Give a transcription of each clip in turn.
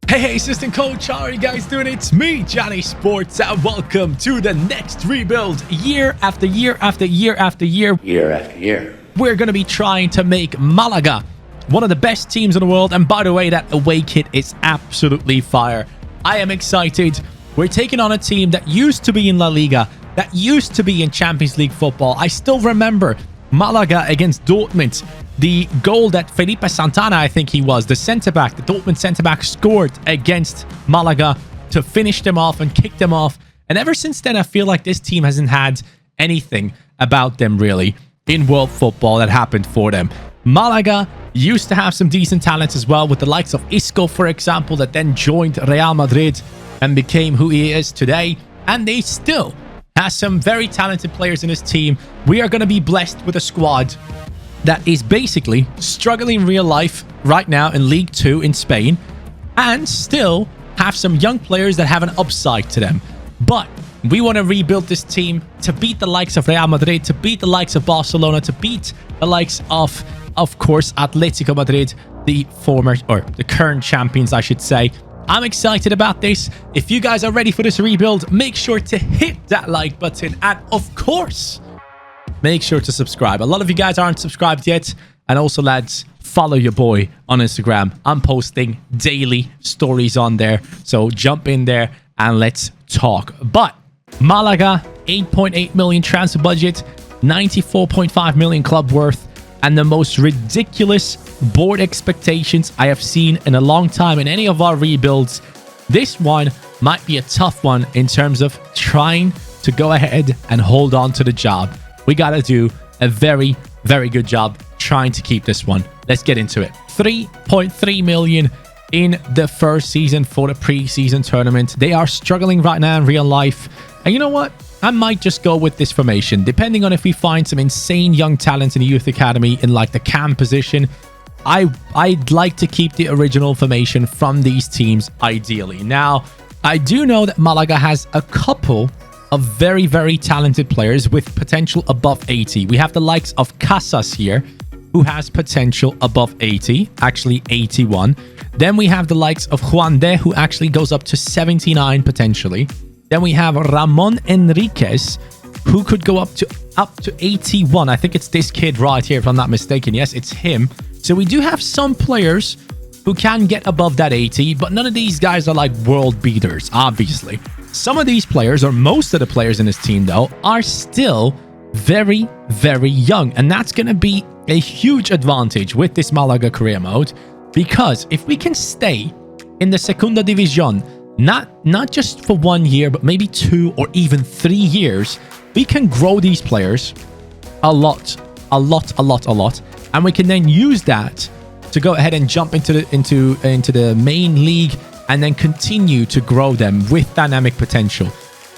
Hey, assistant coach, how are you guys doing? It's me, CaniSports, and welcome to the next rebuild. Year after year after year after year. We're going to be trying to make Malaga one of the best teams in the world. And by the way, that away kit is absolutely fire. I am excited. We're taking on a team that used to be in La Liga, that used to be in Champions League football. I still remember Malaga against Dortmund. The goal that Felipe Santana, I think he was, the centre-back, the Dortmund centre-back, scored against Malaga to finish them off and kick them off. And ever since then, I feel like this team hasn't had anything about them, really, in world football that happened for them. Malaga used to have some decent talents as well, with the likes of Isco, for example, that then joined Real Madrid and became who he is today. And they still have some very talented players in his team. We are going to be blessed with a squad that is basically struggling in real life right now in League 2 in Spain, and still have some young players that have an upside to them. But we want to rebuild this team to beat the likes of Real Madrid, to beat the likes of Barcelona, to beat the likes of course, Atletico Madrid, the former, or the current champions, I should say. I'm excited about this. If you guys are ready for this rebuild, make sure to hit that like button, and of course, make sure to subscribe. A lot of you guys aren't subscribed yet. And also, lads, follow your boy on Instagram. I'm posting daily stories on there. So jump in there and let's talk. But Malaga, 8.8 million transfer budget, 94.5 million club worth, and the most ridiculous board expectations I have seen in a long time in any of our rebuilds. This one might be a tough one in terms of trying to go ahead and hold on to the job. We got to do a very, very good job trying to keep this one. Let's get into it. 3.3 million in the first season for the preseason tournament. They are struggling right now in real life. And you know what? I might just go with this formation, depending on if we find some insane young talents in the youth academy in like the cam position. I'd like to keep the original formation from these teams, ideally. Now, I do know that Malaga has a couple of very, very talented players with potential above 80. We have the likes of Casas here, who has potential above 80, actually 81. Then we have the likes of Juan De, who actually goes up to 79 potentially. Then we have Ramon Enriquez, who could go up to 81. I think it's this kid right here, if I'm not mistaken. Yes, it's him. So we do have some players who can get above that 80, but none of these guys are like world beaters, obviously. Some of these players, or most of the players in this team, though, are still very, very young. And that's going to be a huge advantage with this Malaga career mode. Because if we can stay in the Segunda División, not just for 1 year, but maybe 2 or even 3 years, we can grow these players a lot. And we can then use that to go ahead and jump into the main league, and then continue to grow them with dynamic potential.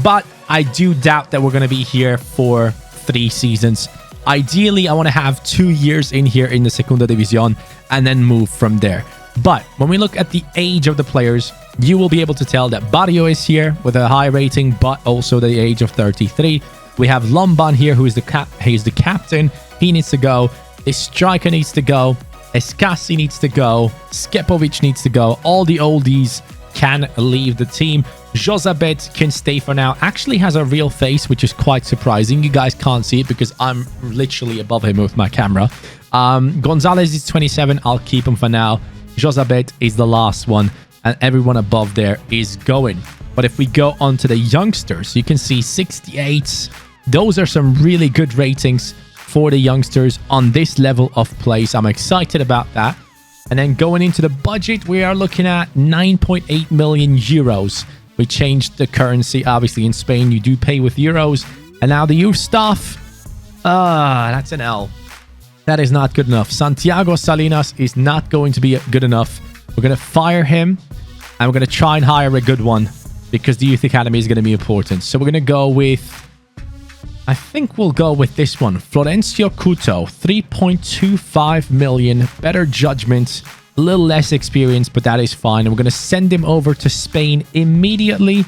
But I do doubt that we're going to be here for 3 seasons. Ideally, I want to have 2 years in here in the Segunda División and then move from there. But when we look at the age of the players, you will be able to tell that Barrio is here with a high rating, but also the age of 33. We have Lomban here, who is he's the captain. He needs to go. The striker needs to go. Escassi needs to go. Skepovic needs to go. All the oldies can leave the team. Josabet can stay for now. Actually has a real face, which is quite surprising. You guys can't see it because I'm literally above him with my camera. Gonzalez is 27. I'll keep him for now. Josabet is the last one, and everyone above there is going. But if we go on to the youngsters, you can see 68s. Those are some really good ratings for the youngsters on this level of play. So I'm excited about that. And then going into the budget, we are looking at 9.8 million euros. We changed the currency. Obviously, in Spain, you do pay with euros. And now the youth staff. That's an L. That is not good enough. Santiago Salinas is not going to be good enough. We're going to fire him, and we're going to try and hire a good one, because the youth academy is going to be important. So we're going to go with, I think we'll go with this one. Florencio Couto, 3.25 million. Better judgment, a little less experience, but that is fine. And we're going to send him over to Spain immediately.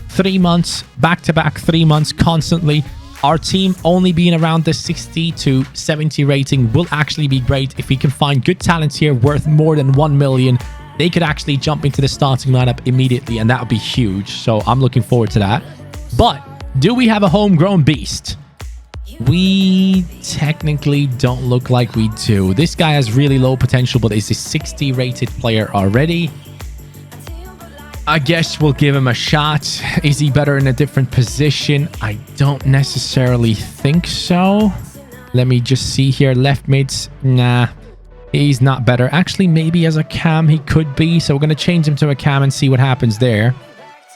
3 months, back-to-back 3 months constantly. Our team only being around the 60 to 70 rating will actually be great. If we can find good talents here worth more than 1 million, they could actually jump into the starting lineup immediately, and that would be huge. So I'm looking forward to that. But do we have a homegrown beast? We technically don't look like we do. This guy has really low potential, but is a 60 rated player already. I guess we'll give him a shot. Is he better in a different position? I don't necessarily think so. Let me just see here. Left mids. Nah, he's not better. Actually, maybe as a cam he could be. So we're going to change him to a cam and see what happens there.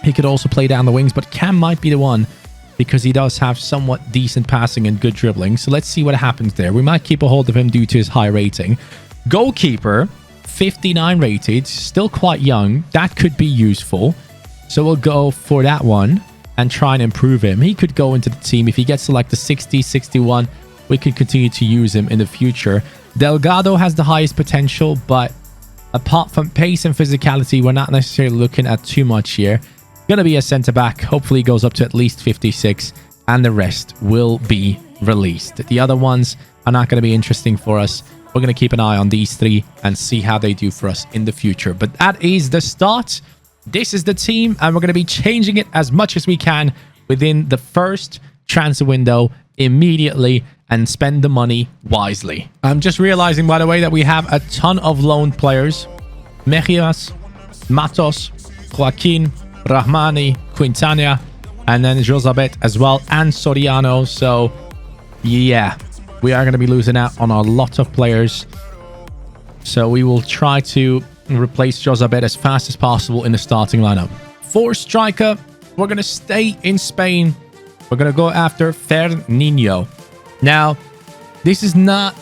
He could also play down the wings, but cam might be the one because he does have somewhat decent passing and good dribbling. So let's see what happens there. We might keep a hold of him due to his high rating. Goalkeeper, 59 rated, still quite young. That could be useful. So we'll go for that one and try and improve him. He could go into the team. If he gets to like the 60, 61, we could continue to use him in the future. Delgado has the highest potential, but apart from pace and physicality, we're not necessarily looking at too much here. Gonna be a centre-back. Hopefully goes up to at least 56, and the rest will be released. The other ones are not going to be interesting for us. We're going to keep an eye on these three and see how they do for us in the future. But that is the start. This is the team, and we're going to be changing it as much as we can within the first transfer window immediately and spend the money wisely. I'm just realizing, by the way, that we have a ton of loaned players. Mejias, Matos, Joaquin, Rahmani, Quintana, and then Josabet as well, and Soriano. So yeah, we are going to be losing out on a lot of players. So we will try to replace Josabet as fast as possible in the starting lineup. For striker, we're going to stay in Spain. We're going to go after Fernandinho. Now, this is not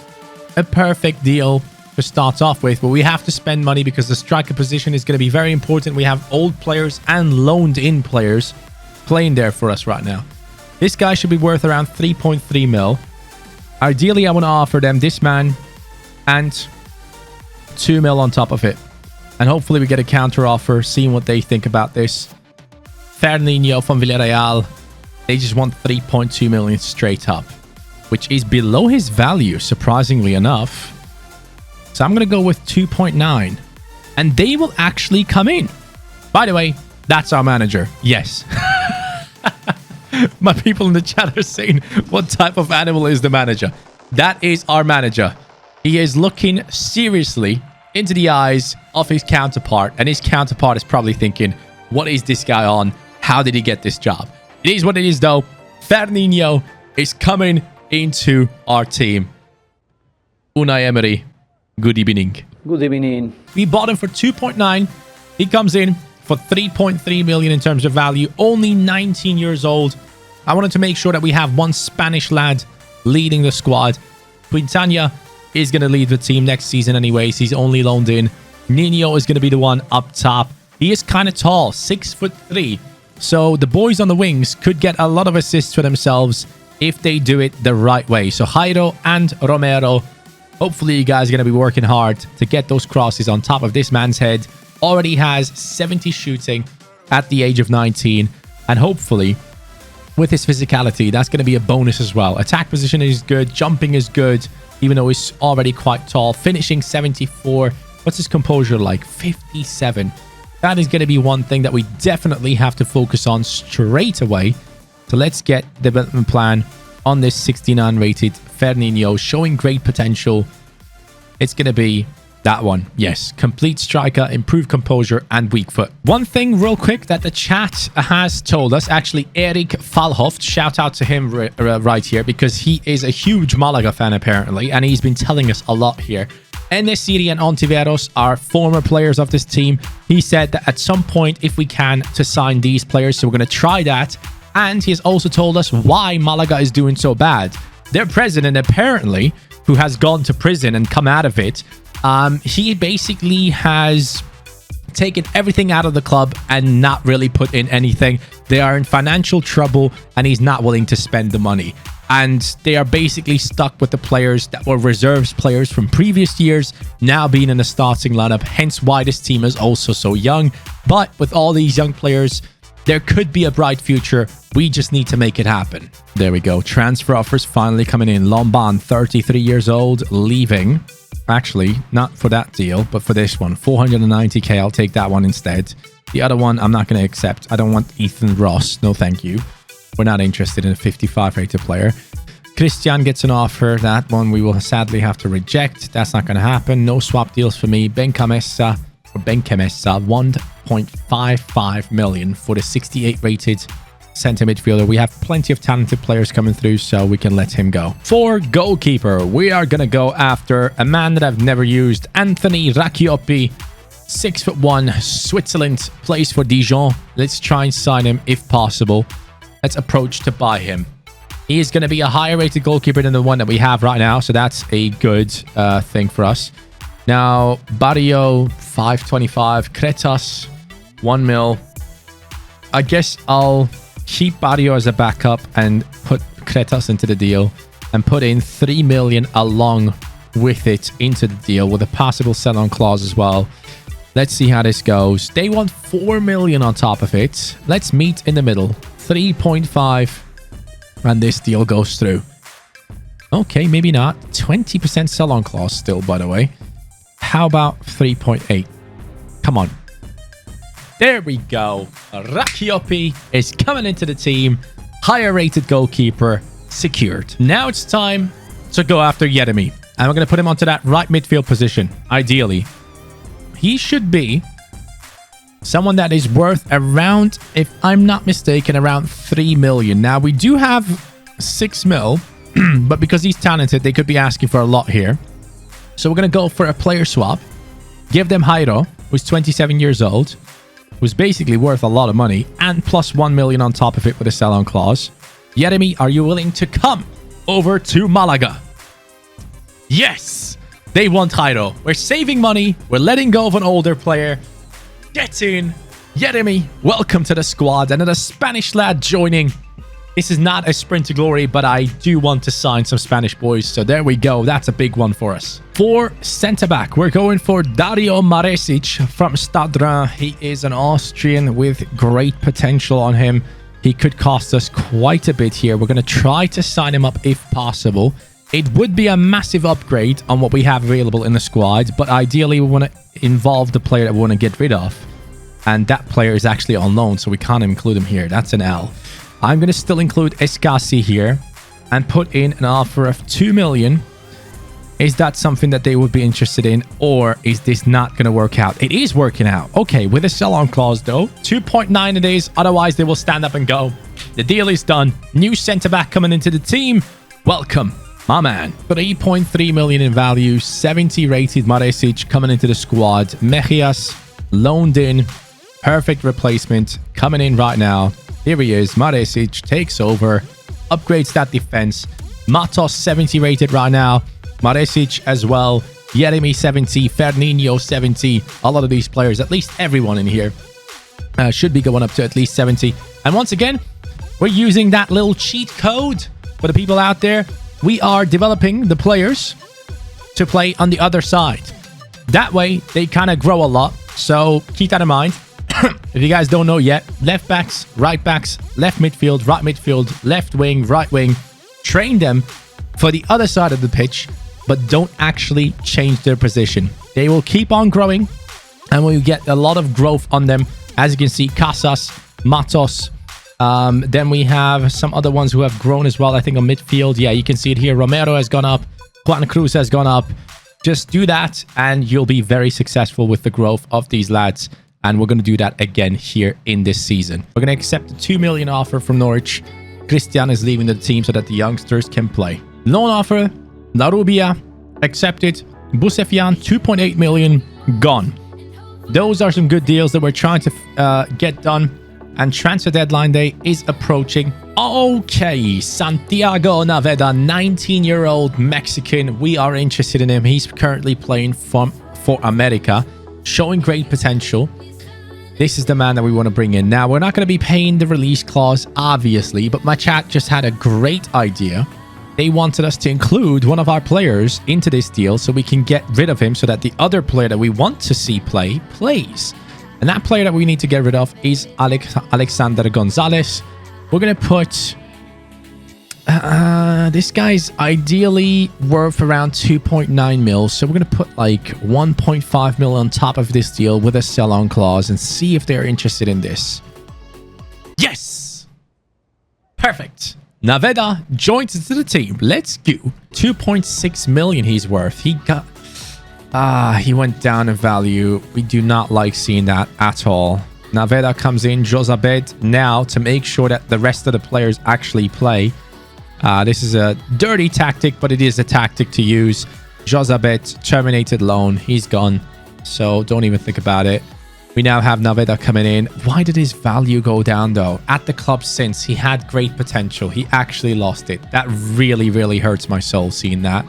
a perfect deal to start off with, but we have to spend money because the striker position is going to be very important. We have old players and loaned in players playing there for us right now. This guy should be worth around 3.3 mil. Ideally, I want to offer them this man and 2 mil on top of it. And hopefully we get a counter offer, seeing what they think about this. Fernandinho from Villarreal, they just want 3.2 million straight up, which is below his value, surprisingly enough. So I'm going to go with 2.9. And they will actually come in. By the way, that's our manager. Yes. My people in the chat are saying, what type of animal is the manager? That is our manager. He is looking seriously into the eyes of his counterpart. And his counterpart is probably thinking, what is this guy on? How did he get this job? It is what it is, though. Fernandinho is coming into our team. Unai Emery, good evening. Good evening. We bought him for 2.9. He comes in for 3.3 million in terms of value. Only 19 years old. I wanted to make sure that we have one Spanish lad leading the squad. Quintana is going to lead the team next season anyways. He's only loaned in. Nino is going to be the one up top. He is kind of tall, 6'3". So the boys on the wings could get a lot of assists for themselves if they do it the right way. So Jairo and Romero, hopefully you guys are going to be working hard to get those crosses on top of this man's head. Already has 70 shooting at the age of 19. And hopefully, with his physicality, that's going to be a bonus as well. Attack position is good. Jumping is good, even though he's already quite tall. Finishing 74. What's his composure like? 57. That is going to be one thing that we definitely have to focus on straight away. So let's get development plan on this 69 rated Fernandinho, showing great potential. It's going to be that one. Yes, complete striker, improved composure, and weak foot. One thing real quick that the chat has told us, actually Eric Falhoft, shout out to him right here, because he is a huge Malaga fan apparently, and he's been telling us a lot here. Enesiri and Ontiveros are former players of this team. He said that at some point, if we can, to sign these players, so we're going to try that. And he has also told us why Malaga is doing so bad. Their president, apparently, who has gone to prison and come out of it, he basically has taken everything out of the club and not really put in anything. They are in financial trouble and he's not willing to spend the money. And they are basically stuck with the players that were reserves players from previous years, now being in the starting lineup, hence why this team is also so young. But with all these young players, there could be a bright future. We just need to make it happen. There we go. Transfer offers finally coming in. Lomban, 33 years old, leaving. Actually, not for that deal, but for this one. 490k, I'll take that one instead. The other one, I'm not going to accept. I don't want Ethan Ross. No, thank you. We're not interested in a 55 rated player. Christian gets an offer. That one we will sadly have to reject. That's not going to happen. No swap deals for me. Ben Camessa, 1.55 million for the 68 rated center midfielder. We have plenty of talented players coming through, so we can let him go. For goalkeeper, we are going to go after a man that I've never used. Anthony Rakioppi, 6'1", Switzerland, plays for Dijon. Let's try and sign him if possible. Let's approach to buy him. He is going to be a higher rated goalkeeper than the one that we have right now, so that's a good thing for us. Now, Barrio, 525, Kretas, 1 mil. I guess I'll keep Barrio as a backup and put Kretas into the deal and put in 3 million along with it into the deal with a possible sell-on clause as well. Let's see how this goes. They want 4 million on top of it. Let's meet in the middle. 3.5 and this deal goes through. Okay, maybe not. 20% sell-on clause still, by the way. How about 3.8? Come on. There we go. Rakioppi is coming into the team. Higher rated goalkeeper secured. Now it's time to go after Yeremy. And we're going to put him onto that right midfield position, ideally. He should be someone that is worth around, if I'm not mistaken, around 3 million. Now, we do have 6 mil, but because he's talented, they could be asking for a lot here. So we're going to go for a player swap. Give them Jairo, who's 27 years old, who's basically worth a lot of money, and plus 1 million on top of it with a sell-on clause. Yeremy, are you willing to come over to Malaga? Yes! They want Jairo. We're saving money. We're letting go of an older player. Get in. Yeremy, welcome to the squad. Another Spanish lad joining. This is not a sprint to glory, but I do want to sign some Spanish boys. So there we go. That's a big one for us. For centre-back, we're going for Dario Maresic from Stade Reims. He is an Austrian with great potential on him. He could cost us quite a bit here. We're going to try to sign him up if possible. It would be a massive upgrade on what we have available in the squad, but ideally we want to involve the player that we want to get rid of. And that player is actually on loan, so we can't include him here. That's an L. I'm going to still include Escassi here and put in an offer of 2 million. Is that something that they would be interested in, or is this not going to work out? It is working out. Okay, with a sell-on clause though. 2.9 it is, otherwise they will stand up and go. The deal is done. New centre-back coming into the team. Welcome, my man. 3.3 million in value, 70 rated Maresic coming into the squad. Mejias loaned in. Perfect replacement coming in right now. Here he is. Maresic takes over, upgrades that defense. Matos 70 rated right now. Maresic as well. Yeremy 70. Fernino 70. A lot of these players, at least everyone in here, should be going up to at least 70. And once again, we're using that little cheat code for the people out there. We are developing the players to play on the other side. That way, they kind of grow a lot. So keep that in mind. If you guys don't know yet, left backs, right backs, left midfield, right midfield, left wing, right wing. Train them for the other side of the pitch, but don't actually change their position. They will keep on growing, and we'll get a lot of growth on them. As you can see, Casas, Matos. Then we have some other ones who have grown as well, I think, on midfield. Yeah, you can see it here. Romero has gone up. Juan Cruz has gone up. Just do that, and you'll be very successful with the growth of these lads. And we're going to do that again here in this season. We're going to accept the 2 million offer from Norwich. Christian is leaving the team so that the youngsters can play. Loan offer, La Rubia, accepted. Busefian, 2.8 million, gone. Those are some good deals that we're trying to get done. And transfer deadline day is approaching. Okay, Santiago Naveda, 19-year-old Mexican. We are interested in him. He's currently playing for America, showing great potential. This is the man that we want to bring in. Now, we're not going to be paying the release clause, obviously, but my chat just had a great idea. They wanted us to include one of our players into this deal so we can get rid of him so that the other player that we want to see play, plays. And that player that we need to get rid of is Alexander Gonzalez. We're going to put This guy's ideally worth around 2.9 mil. So we're going to put like 1.5 mil on top of this deal with a sell-on clause and see if they're interested in this. Yes! Perfect. Naveda joins into the team. Let's go. 2.6 million he's worth. He went down in value. We do not like seeing that at all. Naveda comes in. Josabed now to make sure that the rest of the players actually play. This is a dirty tactic, but it is a tactic to use. Josabet terminated loan. He's gone. So don't even think about it. We now have Naveda coming in. Why did his value go down though? At the club since he had great potential. He actually lost it. That really, really hurts my soul seeing that.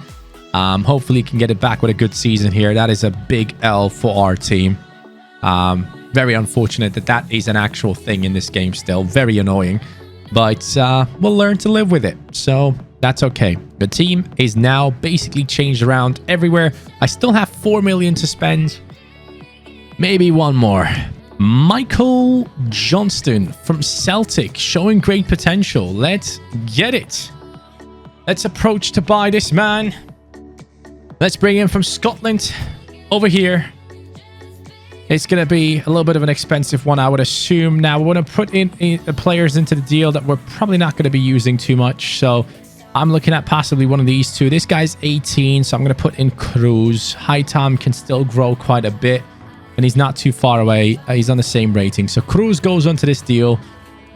Hopefully he can get it back with a good season here. That is a big L for our team. Very unfortunate that that is an actual thing in this game still. Very annoying. But we'll learn to live with it. So that's okay. The team is now basically changed around everywhere. I still have 4 million to spend. Maybe one more. Michael Johnston from Celtic, showing great potential. Let's get it. Let's approach to buy this man. Let's bring him from Scotland over here. It's going to be a little bit of an expensive one, I would assume. Now, we're going to put in the players into the deal that we're probably not going to be using too much. So I'm looking at possibly one of these two. This guy's 18, so I'm going to put in Cruz. Hightam can still grow quite a bit, and he's not too far away. He's on the same rating. So Cruz goes onto this deal,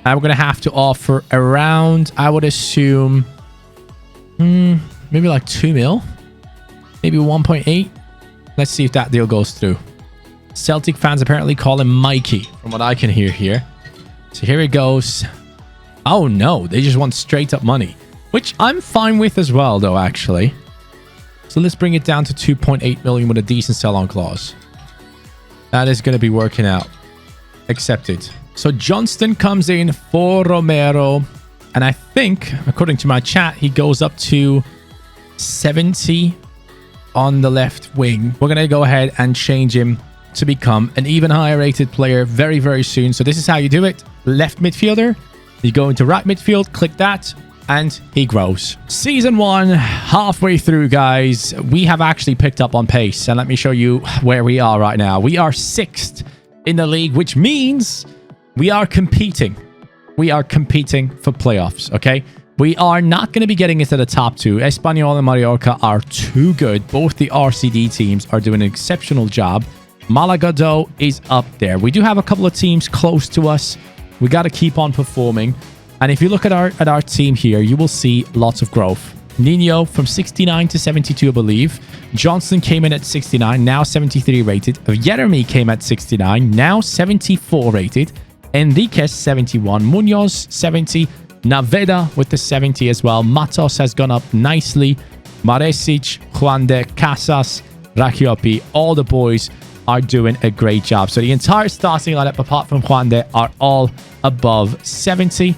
and we're going to have to offer around, I would assume, maybe like 2 mil, maybe 1.8. Let's see if that deal goes through. Celtic fans apparently call him Mikey, from what I can hear here. So here it goes. Oh no, they just want straight up money, which I'm fine with as well though, actually. So let's bring it down to 2.8 million with a decent sell-on clause. That is going to be working out. Accepted. So Johnston comes in for Romero, and I think, according to my chat, he goes up to 70 on the left wing. We're going to go ahead and change him to become an even higher rated player very, very soon. So this is how you do it. Left midfielder, you go into right midfield, click that, and he grows. Season 1, halfway through, guys. We have actually picked up on pace, and let me show you where we are right now. We are 6th in the league, which means we are competing. We are competing for playoffs, okay? We are not going to be getting into the top 2. Espanyol and Mallorca are too good. Both the RCD teams are doing an exceptional job. Malaga, though, is up there. We do have a couple of teams close to us. We got to keep on performing. And if you look at our team here, you will see lots of growth. Nino from 69 to 72, I believe. Johnson came in at 69, now 73 rated. Jeremy came at 69, now 74 rated. Enriquez, 71. Munoz, 70. Naveda with the 70 as well. Matos has gone up nicely. Maresic, Juan de Casas, Rakiopi, all the boys are doing a great job. So the entire starting lineup, apart from Juan de, are all above 70.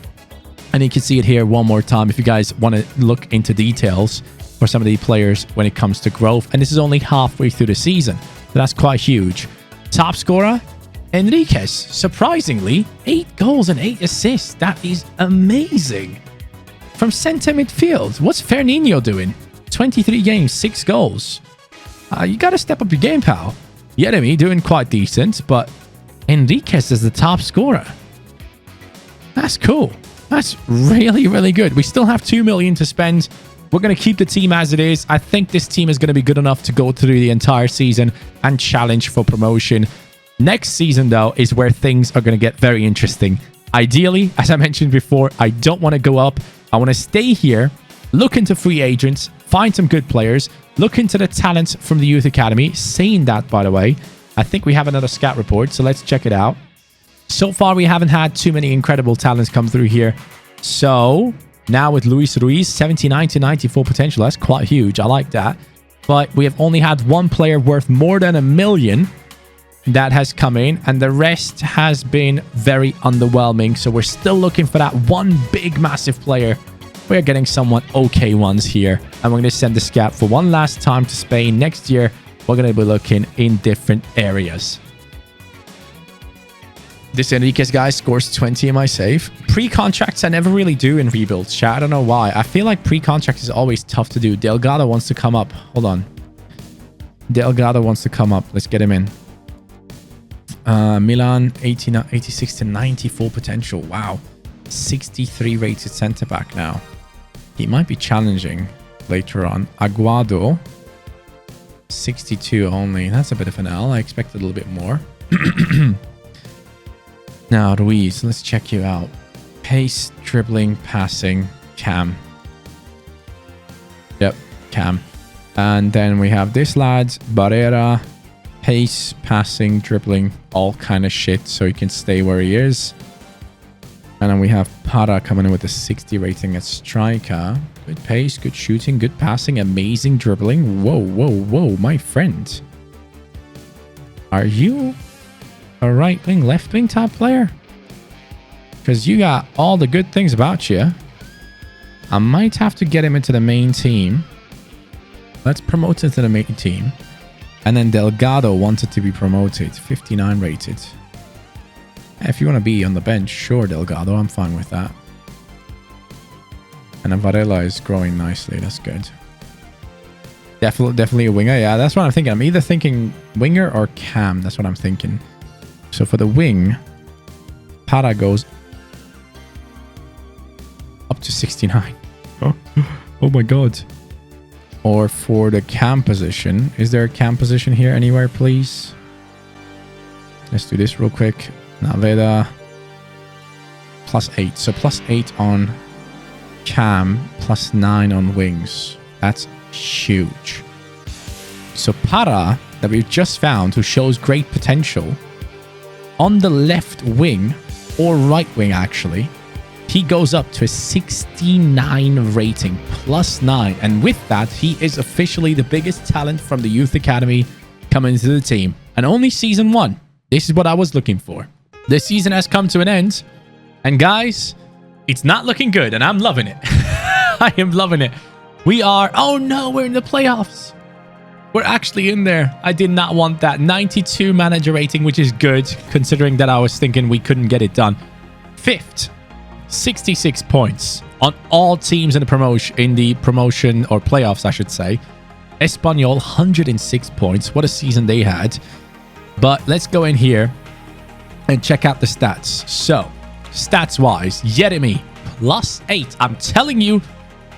And you can see it here one more time if you guys want to look into details for some of the players when it comes to growth. And this is only halfway through the season. So that's quite huge. Top scorer, Enriquez. Surprisingly, 8 goals and 8 assists. That is amazing. From center midfield, what's Fernino doing? 23 games, 6 goals. You got to step up your game, pal. Jeremy doing quite decent, but Enriquez is the top scorer. That's cool. That's really, really good. We still have 2 million to spend. We're going to keep the team as it is. I think this team is going to be good enough to go through the entire season and challenge for promotion. Next season, though, is where things are going to get very interesting. Ideally, as I mentioned before, I don't want to go up. I want to stay here, look into free agents, find some good players, look into the talents from the youth academy. Saying that, by the way, I think we have another scout report, so let's check it out. So far, we haven't had too many incredible talents come through here. So now with Luis Ruiz, 79 to 94 potential. That's quite huge. I like that. But we have only had one player worth more than 1 million that has come in, and the rest has been very underwhelming. So we're still looking for that one big, massive player. We're getting somewhat okay ones here, and we're going to send the scout for one last time to Spain. Next year, we're going to be looking in different areas. This Enriquez guy scores 20 in my save. Pre-contracts I never really do in rebuilds, chat. I don't know why. I feel like pre-contracts is always tough to do. Delgado wants to come up. Hold on. Delgado wants to come up. Let's get him in. Milan, 86 to 94 potential. Wow. 63 rated centre back now. He might be challenging later on. Aguado, 62 only. That's a bit of an L. I expected a little bit more. Now, Ruiz, let's check you out. Pace, dribbling, passing, Cam. Yep, Cam. And then we have this lad, Barrera. Pace, passing, dribbling, all kind of shit, so he can stay where he is. And then we have Para coming in with a 60 rating at striker. Good pace, good shooting, good passing, amazing dribbling. Whoa, whoa, whoa, my friend. Are you a right wing, left wing type player? Because you got all the good things about you. I might have to get him into the main team. Let's promote him to the main team. And then Delgado wanted to be promoted, 59 rated. If you want to be on the bench, sure, Delgado, I'm fine with that. And then Varela is growing nicely. That's good. Definitely a winger. Yeah, that's what I'm thinking. I'm either thinking winger or Cam. That's what I'm thinking. So for the wing, Para goes up to 69. Oh my god. Or for the Cam position. Is there a Cam position here anywhere, please? Let's do this real quick. Naveda. +8. So +8 on Cam, +9 on wings. That's huge. So Para, that we've just found, who shows great potential, on the left wing, or right wing actually, he goes up to a 69 rating, +9. And with that, he is officially the biggest talent from the youth academy coming into the team. And only season 1. This is what I was looking for. This season has come to an end. And guys, it's not looking good, and I'm loving it. I am loving it. We are... Oh no, we're in the playoffs. We're actually in there. I did not want that. 92 manager rating, which is good, considering that I was thinking we couldn't get it done. 5th, 66 points on all teams in the promotion or playoffs, I should say. Espanyol, 106 points. What a season they had. But let's go in here and check out the stats. So, stats-wise, Yeremi, +8. I'm telling you,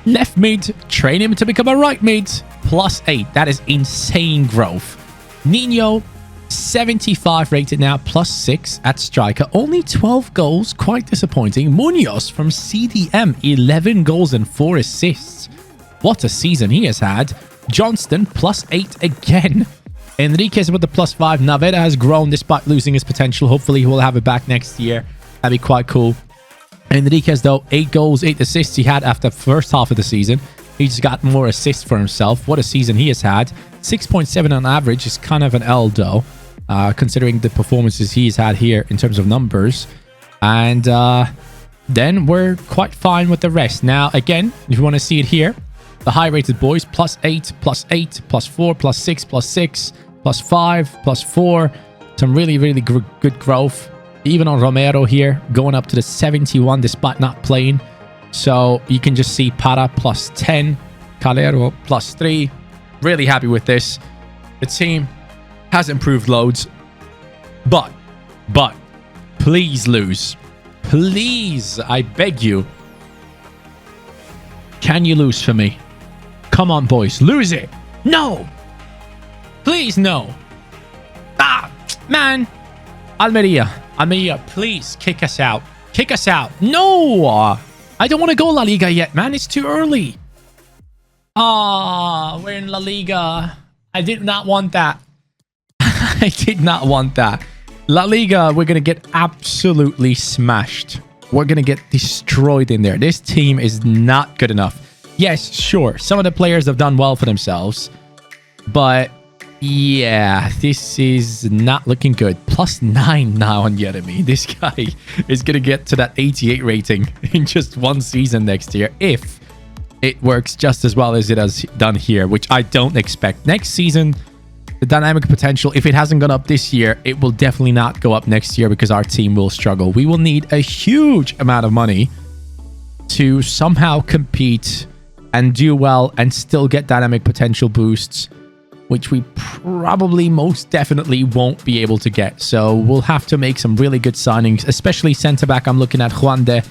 left mid, train him to become a right mid, +8. That is insane growth. Nino, 75 rated now, +6 at striker. Only 12 goals, quite disappointing. Munoz from CDM, 11 goals and 4 assists. What a season he has had. Johnston, +8 again. Enriquez with the +5. Naveda has grown despite losing his potential. Hopefully he will have it back next year. That'd be quite cool. Enriquez, though, 8 goals, 8 assists he had after the first half of the season. He's got more assists for himself. What a season he has had. 6.7 on average is kind of an L, though, considering the performances he's had here in terms of numbers. And then we're quite fine with the rest. Now, again, if you want to see it here, the high-rated boys, +8, +8, +4, +6, +6, +5, +4. Some really, really good growth. Even on Romero here, going up to the 71 despite not playing. So you can just see Para +10, Calero +3. Really happy with this. The team has improved loads. But, please lose. Please, I beg you. Can you lose for me? Come on, boys. Lose it. No. Please, no. Ah, man. Almeria, please kick us out. Kick us out. No. I don't want to go La Liga yet, man. It's too early. Ah, we're in La Liga. I did not want that. I did not want that. La Liga, we're going to get absolutely smashed. We're going to get destroyed in there. This team is not good enough. Yes, sure. Some of the players have done well for themselves. But yeah, this is not looking good. +9 now on Yeremi. This guy is going to get to that 88 rating in just one season next year. If it works just as well as it has done here, which I don't expect. Next season, the dynamic potential, if it hasn't gone up this year, it will definitely not go up next year because our team will struggle. We will need a huge amount of money to somehow compete and do well and still get dynamic potential boosts, which we probably most definitely won't be able to get. So we'll have to make some really good signings, especially centre-back. I'm looking at Juan de.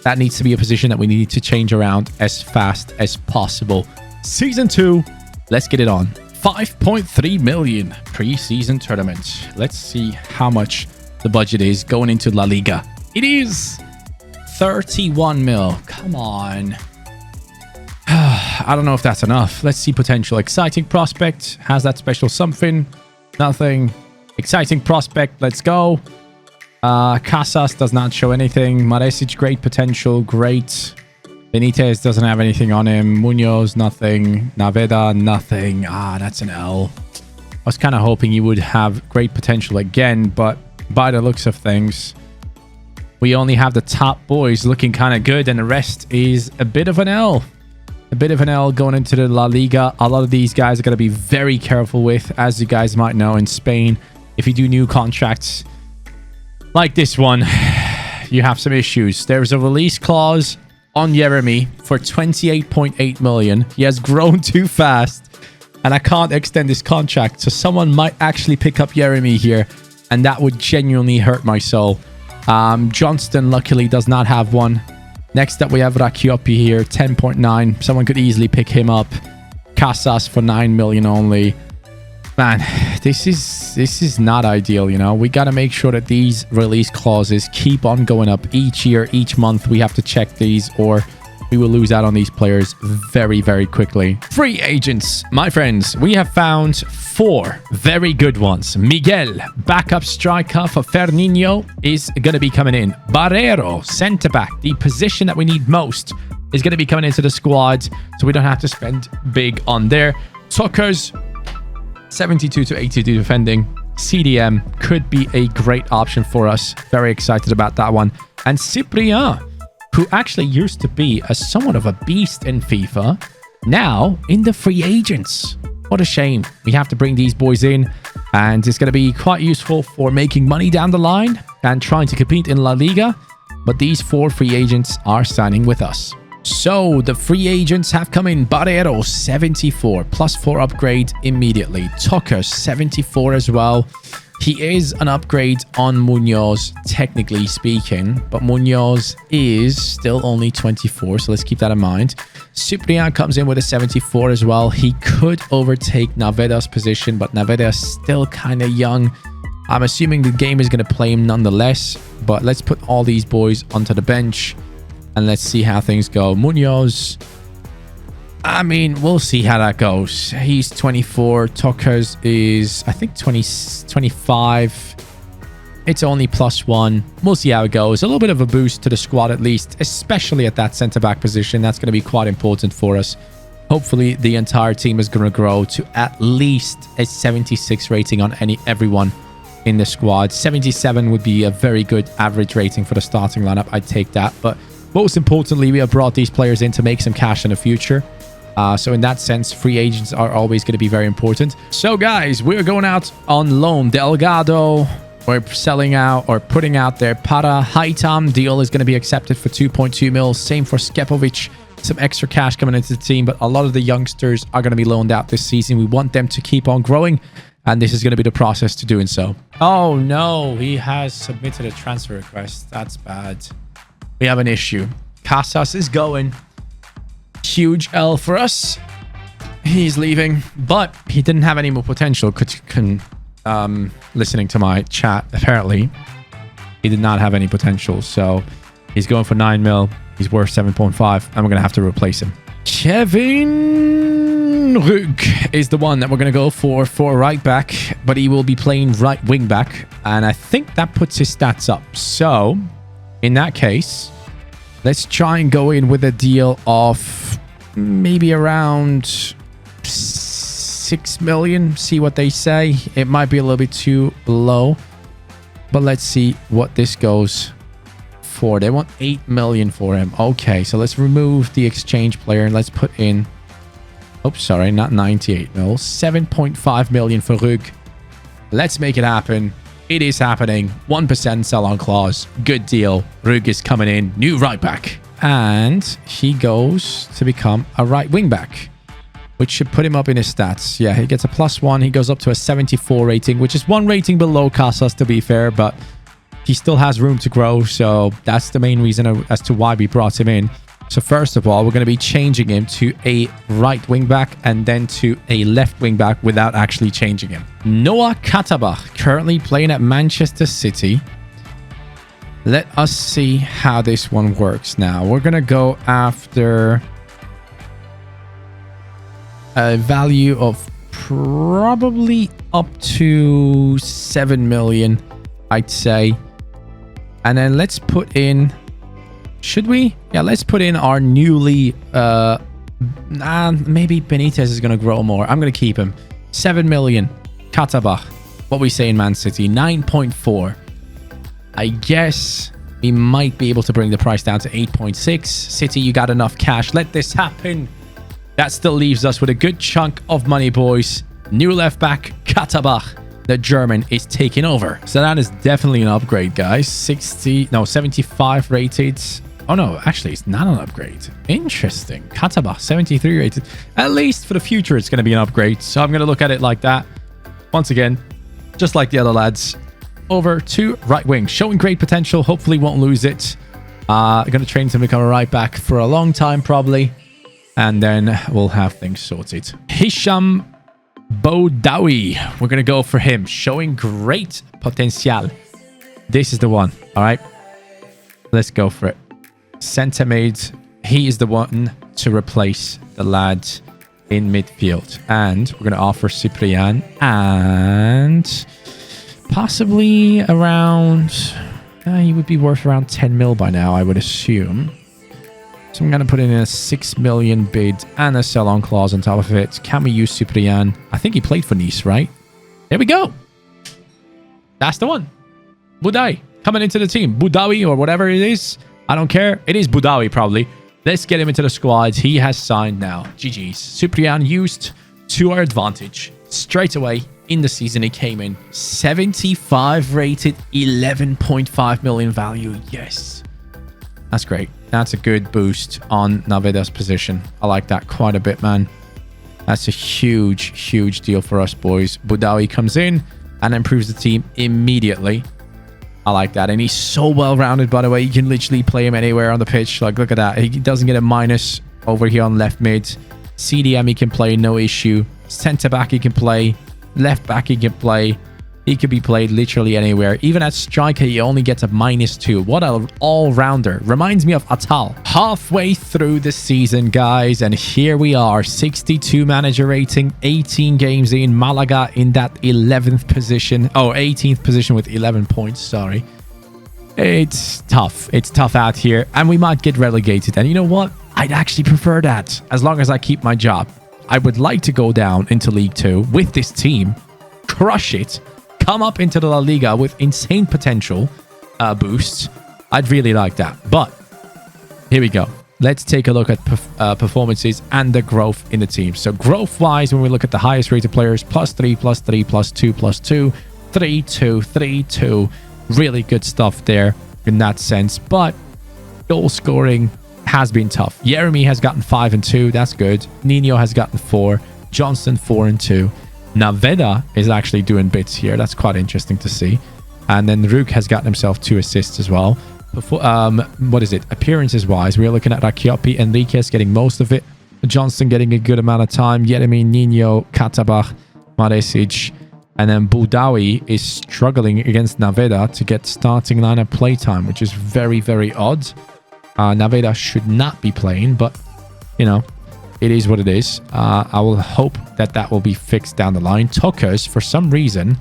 That needs to be a position that we need to change around as fast as possible. Season 2, let's get it on. 5.3 million pre-season tournament. Let's see how much the budget is going into La Liga. It is 31 mil. Come on. I don't know if that's enough. Let's see potential. Exciting prospect. Has that special something? Nothing. Exciting prospect. Let's go. Casas does not show anything. Maresic, great potential. Great. Benitez doesn't have anything on him. Munoz, nothing. Naveda, nothing. That's an L. I was kind of hoping he would have great potential again, but by the looks of things, we only have the top boys looking kind of good, and the rest is a bit of an L. A bit of an L going into the La Liga. A lot of these guys are going to be very careful with, as you guys might know, in Spain. If you do new contracts like this one, you have some issues. There's a release clause on Jeremy for 28.8 million. He has grown too fast, and I can't extend this contract. So someone might actually pick up Jeremy here, and that would genuinely hurt my soul. Johnston, luckily, does not have one. Next up, we have Rakiopi here, 10.9. Someone could easily pick him up. Casas for 9 million only. Man, this is not ideal, you know. We got to make sure that these release clauses keep on going up each year, each month. We have to check these, or we will lose out on these players very, very quickly. Free agents, my friends. We have found 4 very good ones. Miguel, backup striker for Fernino, is going to be coming in. Barrero, centre-back, the position that we need most, is going to be coming into the squad, so we don't have to spend big on there. Tuckers, 72 to 82 defending. CDM could be a great option for us. Very excited about that one. And Cyprien, who actually used to be somewhat of a beast in FIFA, now in the free agents. What a shame. We have to bring these boys in, and it's going to be quite useful for making money down the line and trying to compete in La Liga. But these 4 free agents are signing with us. So the free agents have come in. Barrero, 74, +4 upgrade immediately. Tucker, 74 as well. He is an upgrade on Munoz, technically speaking, but Munoz is still only 24, so let's keep that in mind. Cyprian comes in with a 74 as well. He could overtake Naveda's position, but Naveda is still kind of young. I'm assuming the game is going to play him nonetheless, but let's put all these boys onto the bench, and let's see how things go. Munoz, I mean, we'll see how that goes. He's 24. Tuckers is, I think, 25. It's only +1. We'll see how it goes. A little bit of a boost to the squad at least, especially at that centre-back position. That's going to be quite important for us. Hopefully, the entire team is going to grow to at least a 76 rating on everyone in the squad. 77 would be a very good average rating for the starting lineup. I'd take that. But most importantly, we have brought these players in to make some cash in the future. So in that sense, free agents are always going to be very important. So guys, we're going out on loan. Delgado, we're selling out or putting out there. Para Haitam deal is going to be accepted for 2.2 mil. Same for Skepovic. Some extra cash coming into the team, but a lot of the youngsters are going to be loaned out this season. We want them to keep on growing, and this is going to be the process to doing so. Oh no, he has submitted a transfer request. That's bad. We have an issue. Casas is going. Huge L for us. He's leaving, but he didn't have any more potential. Listening to my chat, apparently he did not have any potential, so he's going for 9 mil. He's worth 7.5, and we're gonna have to replace him. Kevin Rug is the one that we're gonna go for right back, but he will be playing right wing back, and I think that puts his stats up. So in that case, let's try and go in with a deal of maybe around 6 million. See what they say. It might be a little bit too low, but let's see what this goes for. They want 8 million for him. Okay, so let's remove the exchange player and let's put in Oh, sorry, not 98 mil. 7.5 million for Rug. Let's make it happen. It is happening. 1% sell-on clause. Good deal. Rug is coming in. New right back. And he goes to become a right wing back, which should put him up in his stats. Yeah, he gets a +1. He goes up to a 74 rating, which is 1 rating below Casas, to be fair, but he still has room to grow. So that's the main reason as to why we brought him in. So first of all, we're going to be changing him to a right wing back and then to a left wing back without actually changing him. Noah Katabach, currently playing at Manchester City. Let us see how this one works now. We're going to go after a value of probably up to 7 million, I'd say. And then let's put in... Should we? Yeah, let's put in our newly... maybe Benitez is going to grow more. I'm going to keep him. 7 million. Katabach. What we say in Man City. 9.4. I guess we might be able to bring the price down to 8.6. City, you got enough cash. Let this happen. That still leaves us with a good chunk of money, boys. New left back, Katabach. The German is taking over. So that is definitely an upgrade, guys. 75 rated. Oh, no, actually, it's not an upgrade. Interesting. Katabach, 73 rated. At least for the future, it's going to be an upgrade. So I'm going to look at it like that. Once again, just like the other lads, over to right wing. Showing great potential. Hopefully won't lose it. Going to train to become a right back for a long time, probably. And then we'll have things sorted. Hisham Boudaoui. We're going to go for him. Showing great potential. This is the one. All right. Let's go for it. Centre mid. He is the one to replace the lad in midfield. And we're going to offer Cyprian. And possibly around... he would be worth around 10 mil by now, I would assume. So I'm going to put in a 6 million bid and a sell-on clause on top of it. Can we use Cyprian? I think he played for Nice, right? There we go. That's the one. Boudaoui coming into the team. Boudaoui or whatever it is. I don't care. It is Boudaoui probably. Let's get him into the squad. He has signed now. GG's. Cyprian used to our advantage. Straight away in the season he came in. 75 rated, 11.5 million value. Yes. That's great. That's a good boost on Naveda's position. I like that quite a bit, man. That's a huge, huge deal for us, boys. Boudaoui comes in and improves the team immediately. I like that. And he's so well-rounded, by the way. You can literally play him anywhere on the pitch. Like, look at that. He doesn't get a minus over here on left mid. CDM he can play, no issue. Centre-back he can play. Left-back he can play. He could be played literally anywhere. Even at striker, he only gets a -2. What an all-rounder. Reminds me of Atal. Halfway through the season, guys. And here we are. 62 manager rating. 18 games in. Malaga in that 11th position. Oh, 18th position with 11 points. Sorry. It's tough. It's tough out here. And we might get relegated. And you know what? I'd actually prefer that. As long as I keep my job. I would like to go down into League 2 with this team. Crush it. Come up into the La Liga with insane potential boosts. I'd really like that. But here we go. Let's take a look at performances and the growth in the team. So growth-wise, when we look at the highest rated players, +3, +3, +2, +2, 3-2, 3-2. Really good stuff there in that sense. But goal scoring has been tough. Jeremy has gotten 5 and 2. That's good. Nino has gotten 4. Johnson 4 and 2. Naveda is actually doing bits here. That's quite interesting to see. And then Ruk has gotten himself 2 assists as well. What is it? Appearances wise, we're looking at Rakiopi, Enriquez getting most of it. Johnson getting a good amount of time. Jeremy, Nino, Katabach, Maresic. And then Boudaoui is struggling against Naveda to get starting lineup playtime, which is very, very odd. Naveda should not be playing, but, you know, it is what it is. I will hope that that will be fixed down the line. Tokas, for some reason,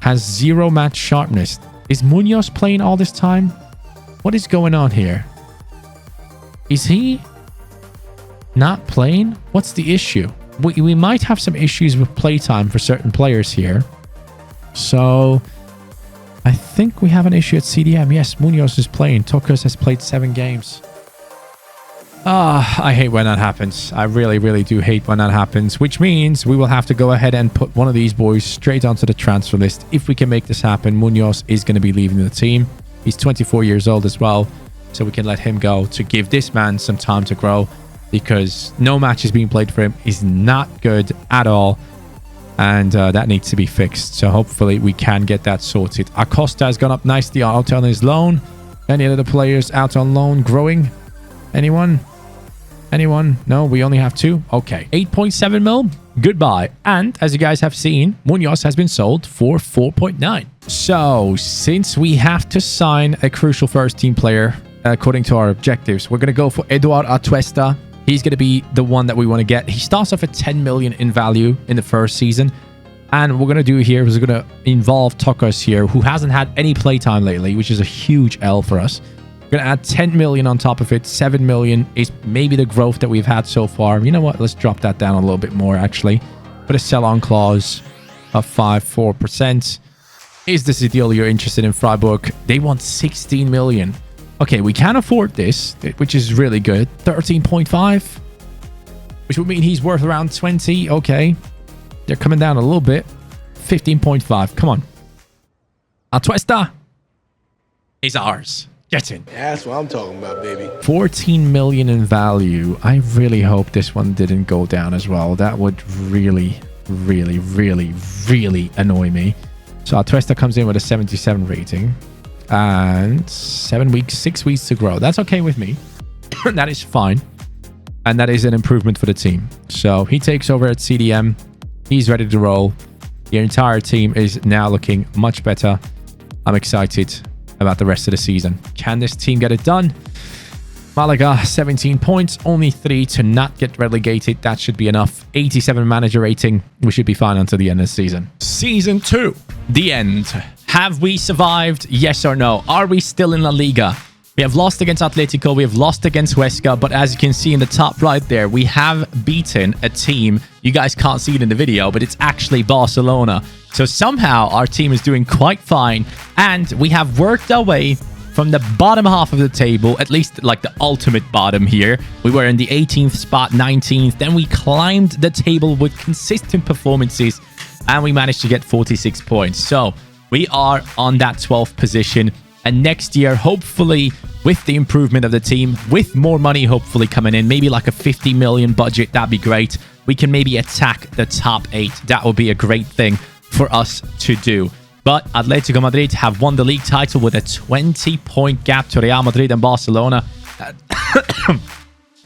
has 0 match sharpness. Is Munoz playing all this time? What is going on here? Is he not playing? What's the issue? We might have some issues with playtime for certain players here. So I think we have an issue at CDM. Yes, Munoz is playing. Tokas has played 7 games. I hate when that happens. I really, really do hate when that happens, which means we will have to go ahead and put one of these boys straight onto the transfer list. If we can make this happen, Munoz is going to be leaving the team. He's 24 years old as well, so we can let him go to give this man some time to grow, because no match is being played for him. He's not good at all, and that needs to be fixed. So hopefully we can get that sorted. Acosta has gone up nicely out on his loan. Any other players out on loan growing? Anyone? Anyone? No, we only have 2. Okay. 8.7 mil. Goodbye. And as you guys have seen, Munoz has been sold for 4.9. So since we have to sign a crucial first team player, according to our objectives, we're going to go for Eduard Atuesta. He's going to be the one that we want to get. He starts off at 10 million in value in the first season. And what we're going to do here is we're going to involve Tokos here, who hasn't had any playtime lately, which is a huge L for us. We're going to add 10 million on top of it. 7 million is maybe the growth that we've had so far. You know what? Let's drop that down a little bit more, actually. Put a sell-on clause of 4%. Is this a deal you're interested in, Freiburg? They want 16 million. Okay, we can afford this, which is really good. 13.5, which would mean he's worth around 20. Okay. They're coming down a little bit. 15.5. Come on. Atuesta is ours. Get in. That's what I'm talking about, baby. 14 million in value. I really hope this one didn't go down as well. That would really, really, really, really annoy me. So Atuesta comes in with a 77 rating. And 6 weeks to grow. That's okay with me. That is fine. And that is an improvement for the team. So he takes over at CDM. He's ready to roll. The entire team is now looking much better. I'm excited about the rest of the season. Can this team get it done? Malaga, 17 points, only 3 to not get relegated. That should be enough. 87 manager rating. We should be fine until the end of the season. Season 2, the end. Have we survived? Yes or no? Are we still in La Liga? We have lost against Atletico. We have lost against Huesca. But as you can see in the top right there, we have beaten a team. You guys can't see it in the video, but it's actually Barcelona. So somehow our team is doing quite fine. And we have worked our way from the bottom half of the table, at least like the ultimate bottom here. We were in the 18th spot, 19th. Then we climbed the table with consistent performances. And we managed to get 46 points. So we are on that 12th position. And next year, hopefully, with the improvement of the team, with more money hopefully coming in, maybe like a 50 million budget, that'd be great. We can maybe attack the top 8. That would be a great thing for us to do. But Atletico Madrid have won the league title with a 20-point gap to Real Madrid and Barcelona.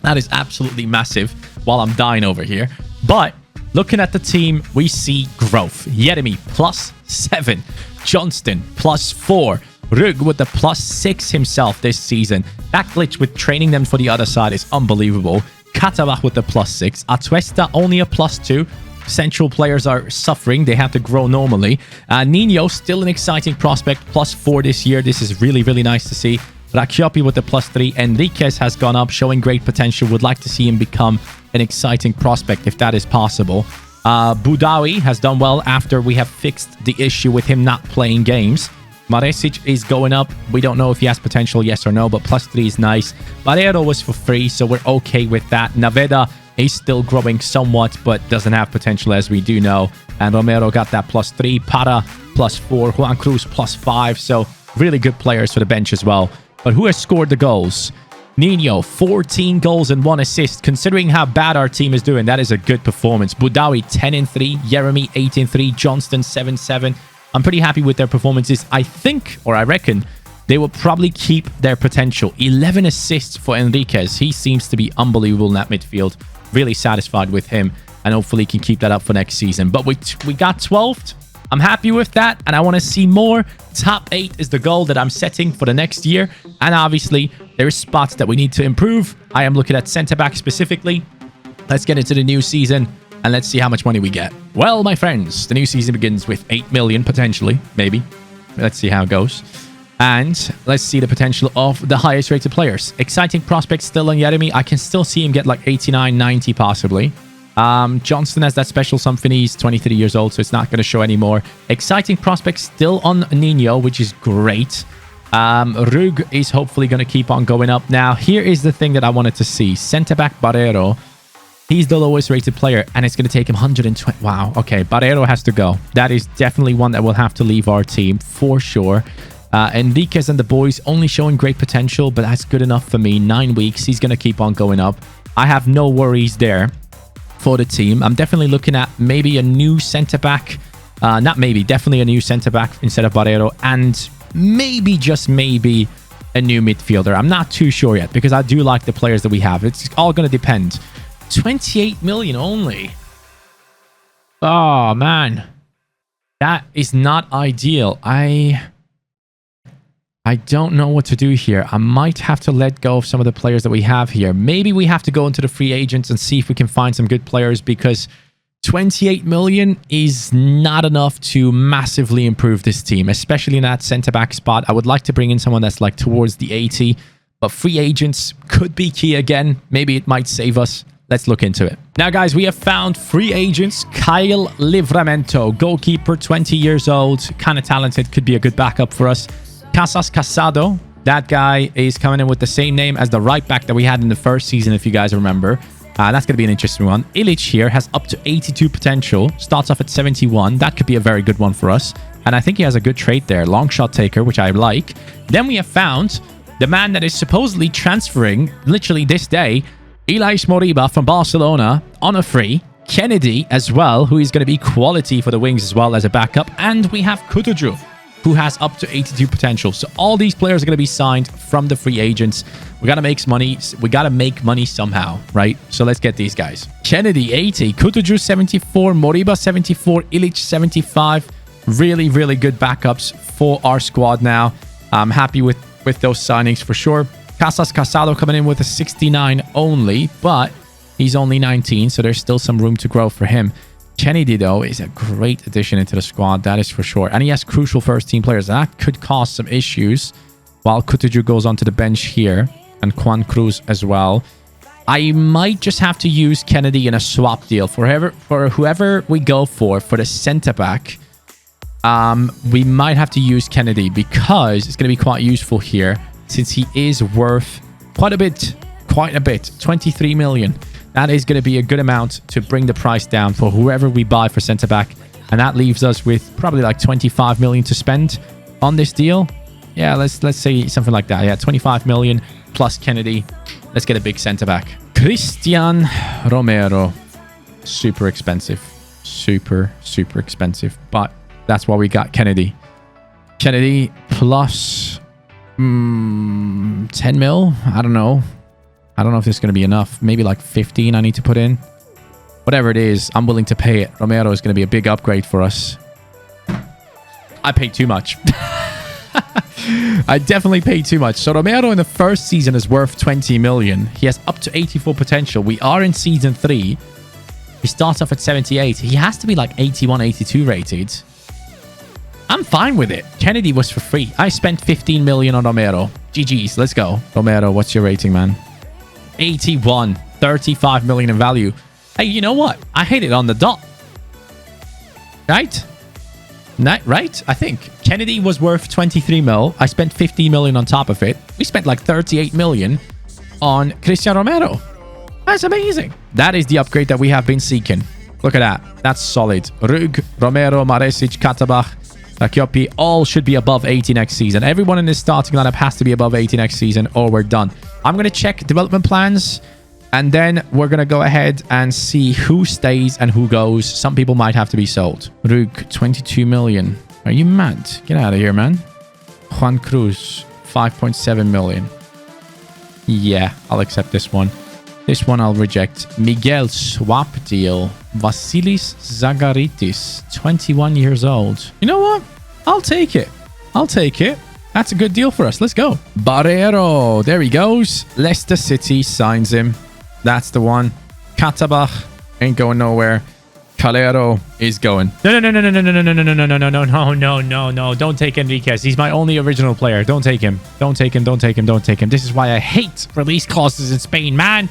That is absolutely massive while I'm dying over here. But looking at the team, we see growth. Yeremy, +7. Johnston, +4. Rug with the +6 himself this season. That glitch with training them for the other side is unbelievable. Katabach with the +6. Atuesta only a +2. Central players are suffering. They have to grow normally. Nino, still an exciting prospect. +4 this year. This is really, really nice to see. Rakiopi with the +3. Enriquez has gone up, showing great potential. Would like to see him become an exciting prospect if that is possible. Budawi has done well after we have fixed the issue with him not playing games. Maresic is going up. We don't know if he has potential, yes or no, but +3 is nice. Barrero was for free, so we're okay with that. Naveda is still growing somewhat, but doesn't have potential, as we do know. And Romero got that +3. Para, +4. Juan Cruz, +5. So really good players for the bench as well. But who has scored the goals? Nino, 14 goals and 1 assist. Considering how bad our team is doing, that is a good performance. Budawi, 10-3. Yeremy, 8-3. Johnston, 7-7. I'm pretty happy with their performances. I think, or I reckon, they will probably keep their potential. 11 assists for Enriquez. He seems to be unbelievable in that midfield. Really satisfied with him, and hopefully can keep that up for next season. But we got 12th. I'm happy with that, and I want to see more. Top 8 is the goal that I'm setting for the next year. And obviously, there are spots that we need to improve. I am looking at centre-back specifically. Let's get into the new season. And let's see how much money we get. Well, my friends, the new season begins with 8 million, potentially, maybe. Let's see how it goes. And let's see the potential of the highest rated players. Exciting prospects still on Yeremy. I can still see him get like 89, 90 possibly. Johnston has that special something. He's 23 years old, so it's not going to show anymore. Exciting prospects still on Nino, which is great. Rug is hopefully going to keep on going up. Now, here is the thing that I wanted to see. Centre-back Barrero. He's the lowest rated player, and it's going to take him 120. Wow. Okay, Barrero has to go. That is definitely one that will have to leave our team for sure. Enriquez and the boys only showing great potential, but that's good enough for me. 9 weeks. He's going to keep on going up. I have no worries there for the team. I'm definitely looking at maybe a new centre-back. Not maybe, definitely a new centre-back instead of Barrero. And maybe, just maybe, a new midfielder. I'm not too sure yet because I do like the players that we have. It's all going to depend. 28 million only. Oh, man. That is not ideal. I don't know what to do here. I might have to let go of some of the players that we have here. Maybe we have to go into the free agents and see if we can find some good players because 28 million is not enough to massively improve this team, especially in that centre-back spot. I would like to bring in someone that's like towards the 80, but free agents could be key again. Maybe it might save us. Let's look into it. Now, guys, we have found free agents. Kyle Livramento, goalkeeper, 20 years old, kind of talented, could be a good backup for us. Casas Casado, that guy is coming in with the same name as the right back that we had in the first season, if you guys remember. That's going to be an interesting one. Illich here has up to 82 potential, starts off at 71. That could be a very good one for us. And I think he has a good trait there, long shot taker, which I like. Then we have found the man that is supposedly transferring literally this day, Elias Moriba from Barcelona on a free. Kennedy as well, who is going to be quality for the wings as well as a backup. And we have Kutucu, who has up to 82 potential. So all these players are going to be signed from the free agents. We got to make money. We got to make money somehow, right? So let's get these guys. Kennedy, 80. Kutucu, 74. Moriba, 74. Illich, 75. Really, really good backups for our squad now. I'm happy with those signings for sure. Casas Casado coming in with a 69 only, but he's only 19, so there's still some room to grow for him. Kennedy, though, is a great addition into the squad, that is for sure. And he has crucial first-team players. That could cause some issues while Kutucu goes onto the bench here, and Juan Cruz as well. I might just have to use Kennedy in a swap deal. For whoever we go for the centre-back, we might have to use Kennedy because it's going to be quite useful here, since he is worth quite a bit, 23 million. That is going to be a good amount to bring the price down for whoever we buy for centre-back. And that leaves us with probably like 25 million to spend on this deal. Yeah, let's say something like that. Yeah, 25 million plus Kennedy. Let's get a big centre-back. Christian Romero. Super expensive. Super, super expensive. But that's why we got Kennedy. Kennedy plus 10 mil. I don't know if this is going to be enough. Maybe like 15 I need to put in. Whatever it is, I'm willing to pay it. Romero is going to be a big upgrade for us. I paid too much. I definitely paid too much. So Romero in the first season is worth 20 million. He has up to 84 potential. We are in season 3. He starts off at 78. He has to be like 81, 82 rated. I'm fine with it. Kennedy was for free. I spent 15 million on Romero. GG's. Let's go. Romero, what's your rating, man? 81. 35 million in value. Hey, you know what? I hit it on the dot. Right? Right? I think. Kennedy was worth 23 mil. I spent 15 million on top of it. We spent like 38 million on Christian Romero. That's amazing. That is the upgrade that we have been seeking. Look at that. That's solid. Rug, Romero, Maresic, Katabach, Rakiopi, all should be above 80 next season. Everyone in this starting lineup has to be above 80 next season or we're done. I'm going to check development plans and then we're going to go ahead and see who stays and who goes. Some people might have to be sold. Rug, 22 million. Are you mad? Get out of here, man. Juan Cruz, 5.7 million. Yeah, I'll accept this one. This one I'll reject. Miguel swap deal. Vasilis Zagaritis, 21 years old. You know what? I'll take it. I'll take it. That's a good deal for us. Let's go. Barrero. There he goes. Leicester City signs him. That's the one. Katabach ain't going nowhere. Calero is going. No. Don't take Enriquez. He's my only original player. Don't take him. Don't take him. This is why I hate release clauses in Spain, man.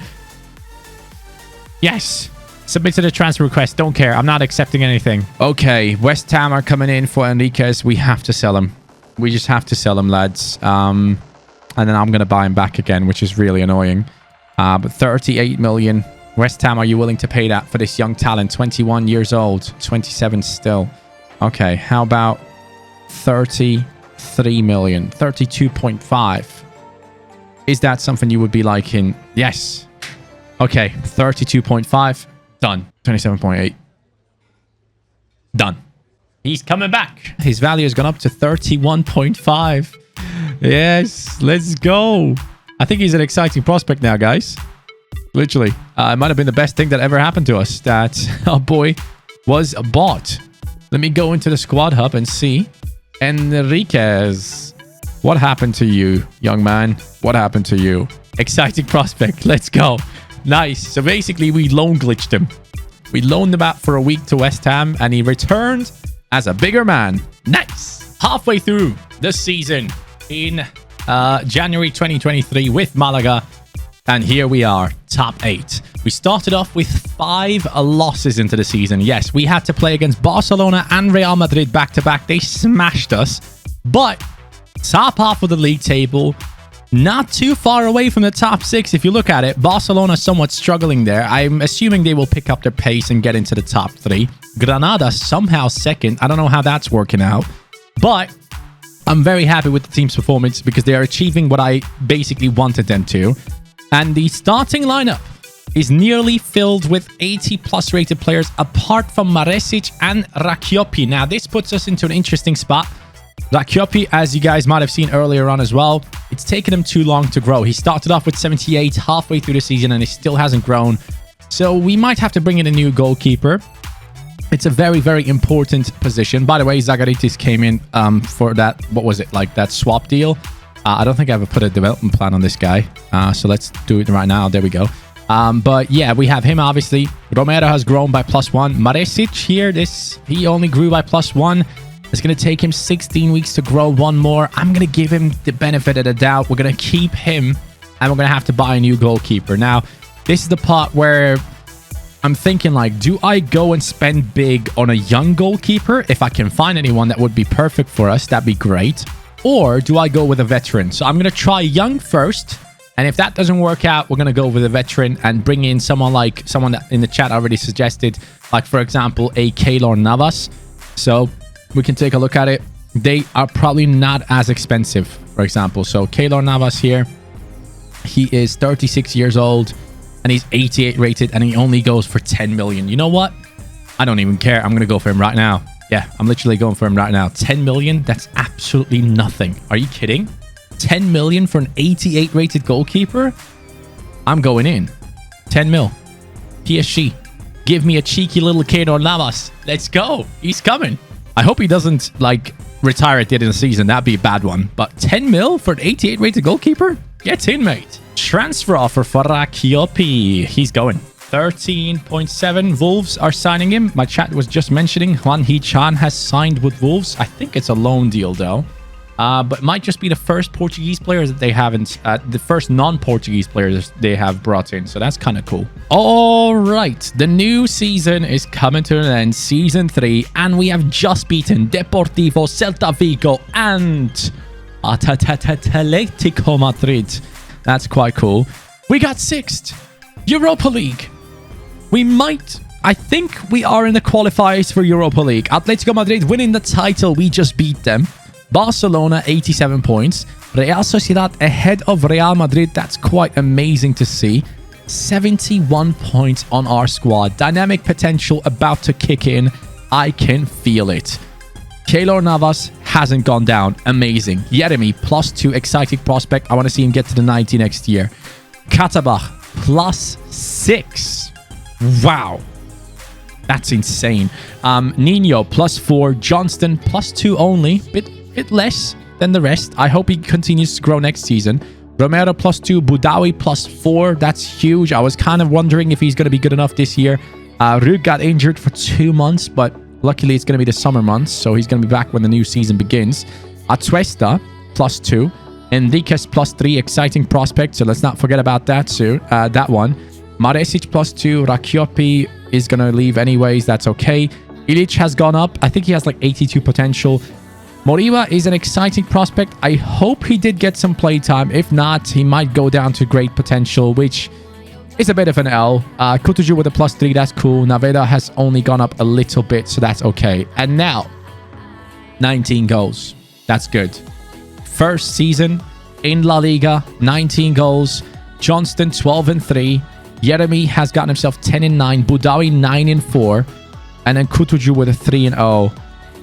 Yes. Submitted a transfer request. Don't care. I'm not accepting anything. Okay. West Ham are coming in for Enriquez. We have to sell him. We just have to sell him, lads. And then I'm going to buy him back again, which is really annoying. But 38 million. West Ham, are you willing to pay that for this young talent? 21 years old. 27 still. Okay, how about 33 million? 32.5. Is that something you would be liking? Yes. Okay, 32.5. Done. 27.8. Done. He's coming back. His value has gone up to 31.5. Yes, let's go. I think he's an exciting prospect now, guys. Literally. It might have been the best thing that ever happened to us that our boy was bought. Let me go into the squad hub and see. Enriquez. What happened to you, young man? What happened to you? Exciting prospect. Let's go. Nice. So basically, we loan glitched him. We loaned him out for a week to West Ham, and he returned as a bigger man. Nice. Halfway through the season in January 2023 with Malaga. And here we are, top 8. We started off with 5 losses into the season. Yes, we had to play against Barcelona and Real Madrid back-to-back. They smashed us. But top half of the league table, not too far away from the top 6 if you look at it. Barcelona somewhat struggling there. I'm assuming they will pick up their pace and get into the top 3. Granada somehow second. I don't know how that's working out. But I'm very happy with the team's performance because they are achieving what I basically wanted them to. And the starting lineup is nearly filled with 80-plus rated players apart from Maresic and Rakiopi. Now, this puts us into an interesting spot. Rakiopi, as you guys might have seen earlier on as well, it's taken him too long to grow. He started off with 78 halfway through the season and he still hasn't grown. So we might have to bring in a new goalkeeper. It's a very, very important position. By the way, Zagaritis came in for that, what was it, like that swap deal. I don't think I ever put a development plan on this guy. So let's do it right now. There we go. But yeah, we have him, obviously. Romero has grown by +1. Maresic here, he only grew by +1. It's going to take him 16 weeks to grow one more. I'm going to give him the benefit of the doubt. We're going to keep him, and we're going to have to buy a new goalkeeper. Now, this is the part where I'm thinking, like, do I go and spend big on a young goalkeeper? If I can find anyone that would be perfect for us, that'd be great. Or do I go with a veteran? So I'm going to try young first. And if that doesn't work out, we're going to go with a veteran and bring in someone that in the chat already suggested, like, for example, a Keylor Navas. So we can take a look at it. They are probably not as expensive, for example. So Keylor Navas here, he is 36 years old and he's 88 rated and he only goes for 10 million. You know what? I don't even care. I'm going to go for him right now. Yeah, I'm literally going for him right now. 10 million? That's absolutely nothing. Are you kidding? 10 million for an 88 rated goalkeeper? I'm going in. 10 mil. PSG. Give me a cheeky little Keylor Navas. Let's go. He's coming. I hope he doesn't, like, retire at the end of the season. That'd be a bad one. But 10 mil for an 88 rated goalkeeper? Get in, mate. Transfer offer for Rakiopi. He's going. 13.7. Wolves are signing him. My chat was just mentioning Hwan Hee-chan has signed with Wolves. I think it's a loan deal, though. But it might just be the first Portuguese players that they haven't, the first non-Portuguese players they have brought in. So that's kind of cool. All right. The new season is coming to an end, season 3, and we have just beaten Deportivo, Celta Vigo, and Atletico Madrid. That's quite cool. We got 6th. Europa League. I think we are in the qualifiers for Europa League. Atletico Madrid winning the title. We just beat them. Barcelona, 87 points. Real Sociedad ahead of Real Madrid. That's quite amazing to see. 71 points on our squad. Dynamic potential about to kick in. I can feel it. Keylor Navas hasn't gone down. Amazing. Yeremi, +2. Exciting prospect. I want to see him get to the 90 next year. Katabach, +6. Wow. That's insane. Nino, +4. Johnston, +2 only. Bit less than the rest. I hope he continues to grow next season. Romero, +2. Boudaoui, +4. That's huge. I was kind of wondering if he's going to be good enough this year. Rug got injured for 2 months, but luckily it's going to be the summer months, so he's going to be back when the new season begins. Atuesta, +2. Enriquez, +3. Exciting prospect, so let's not forget about that soon. That one. Maresic, +2. Rakiopi is going to leave anyways. That's okay. Ilic has gone up. I think he has like 82 potential. Moriba is an exciting prospect. I hope he did get some playtime. If not, he might go down to great potential, which is a bit of an L. Kutucu with a +3, that's cool. Naveda has only gone up a little bit, so that's okay. And now, 19 goals. That's good. First season in La Liga, 19 goals. Johnston, 12-3. Jeremy has gotten himself 10-9. Budawi, 9-4. And then Kutucu with a 3-0.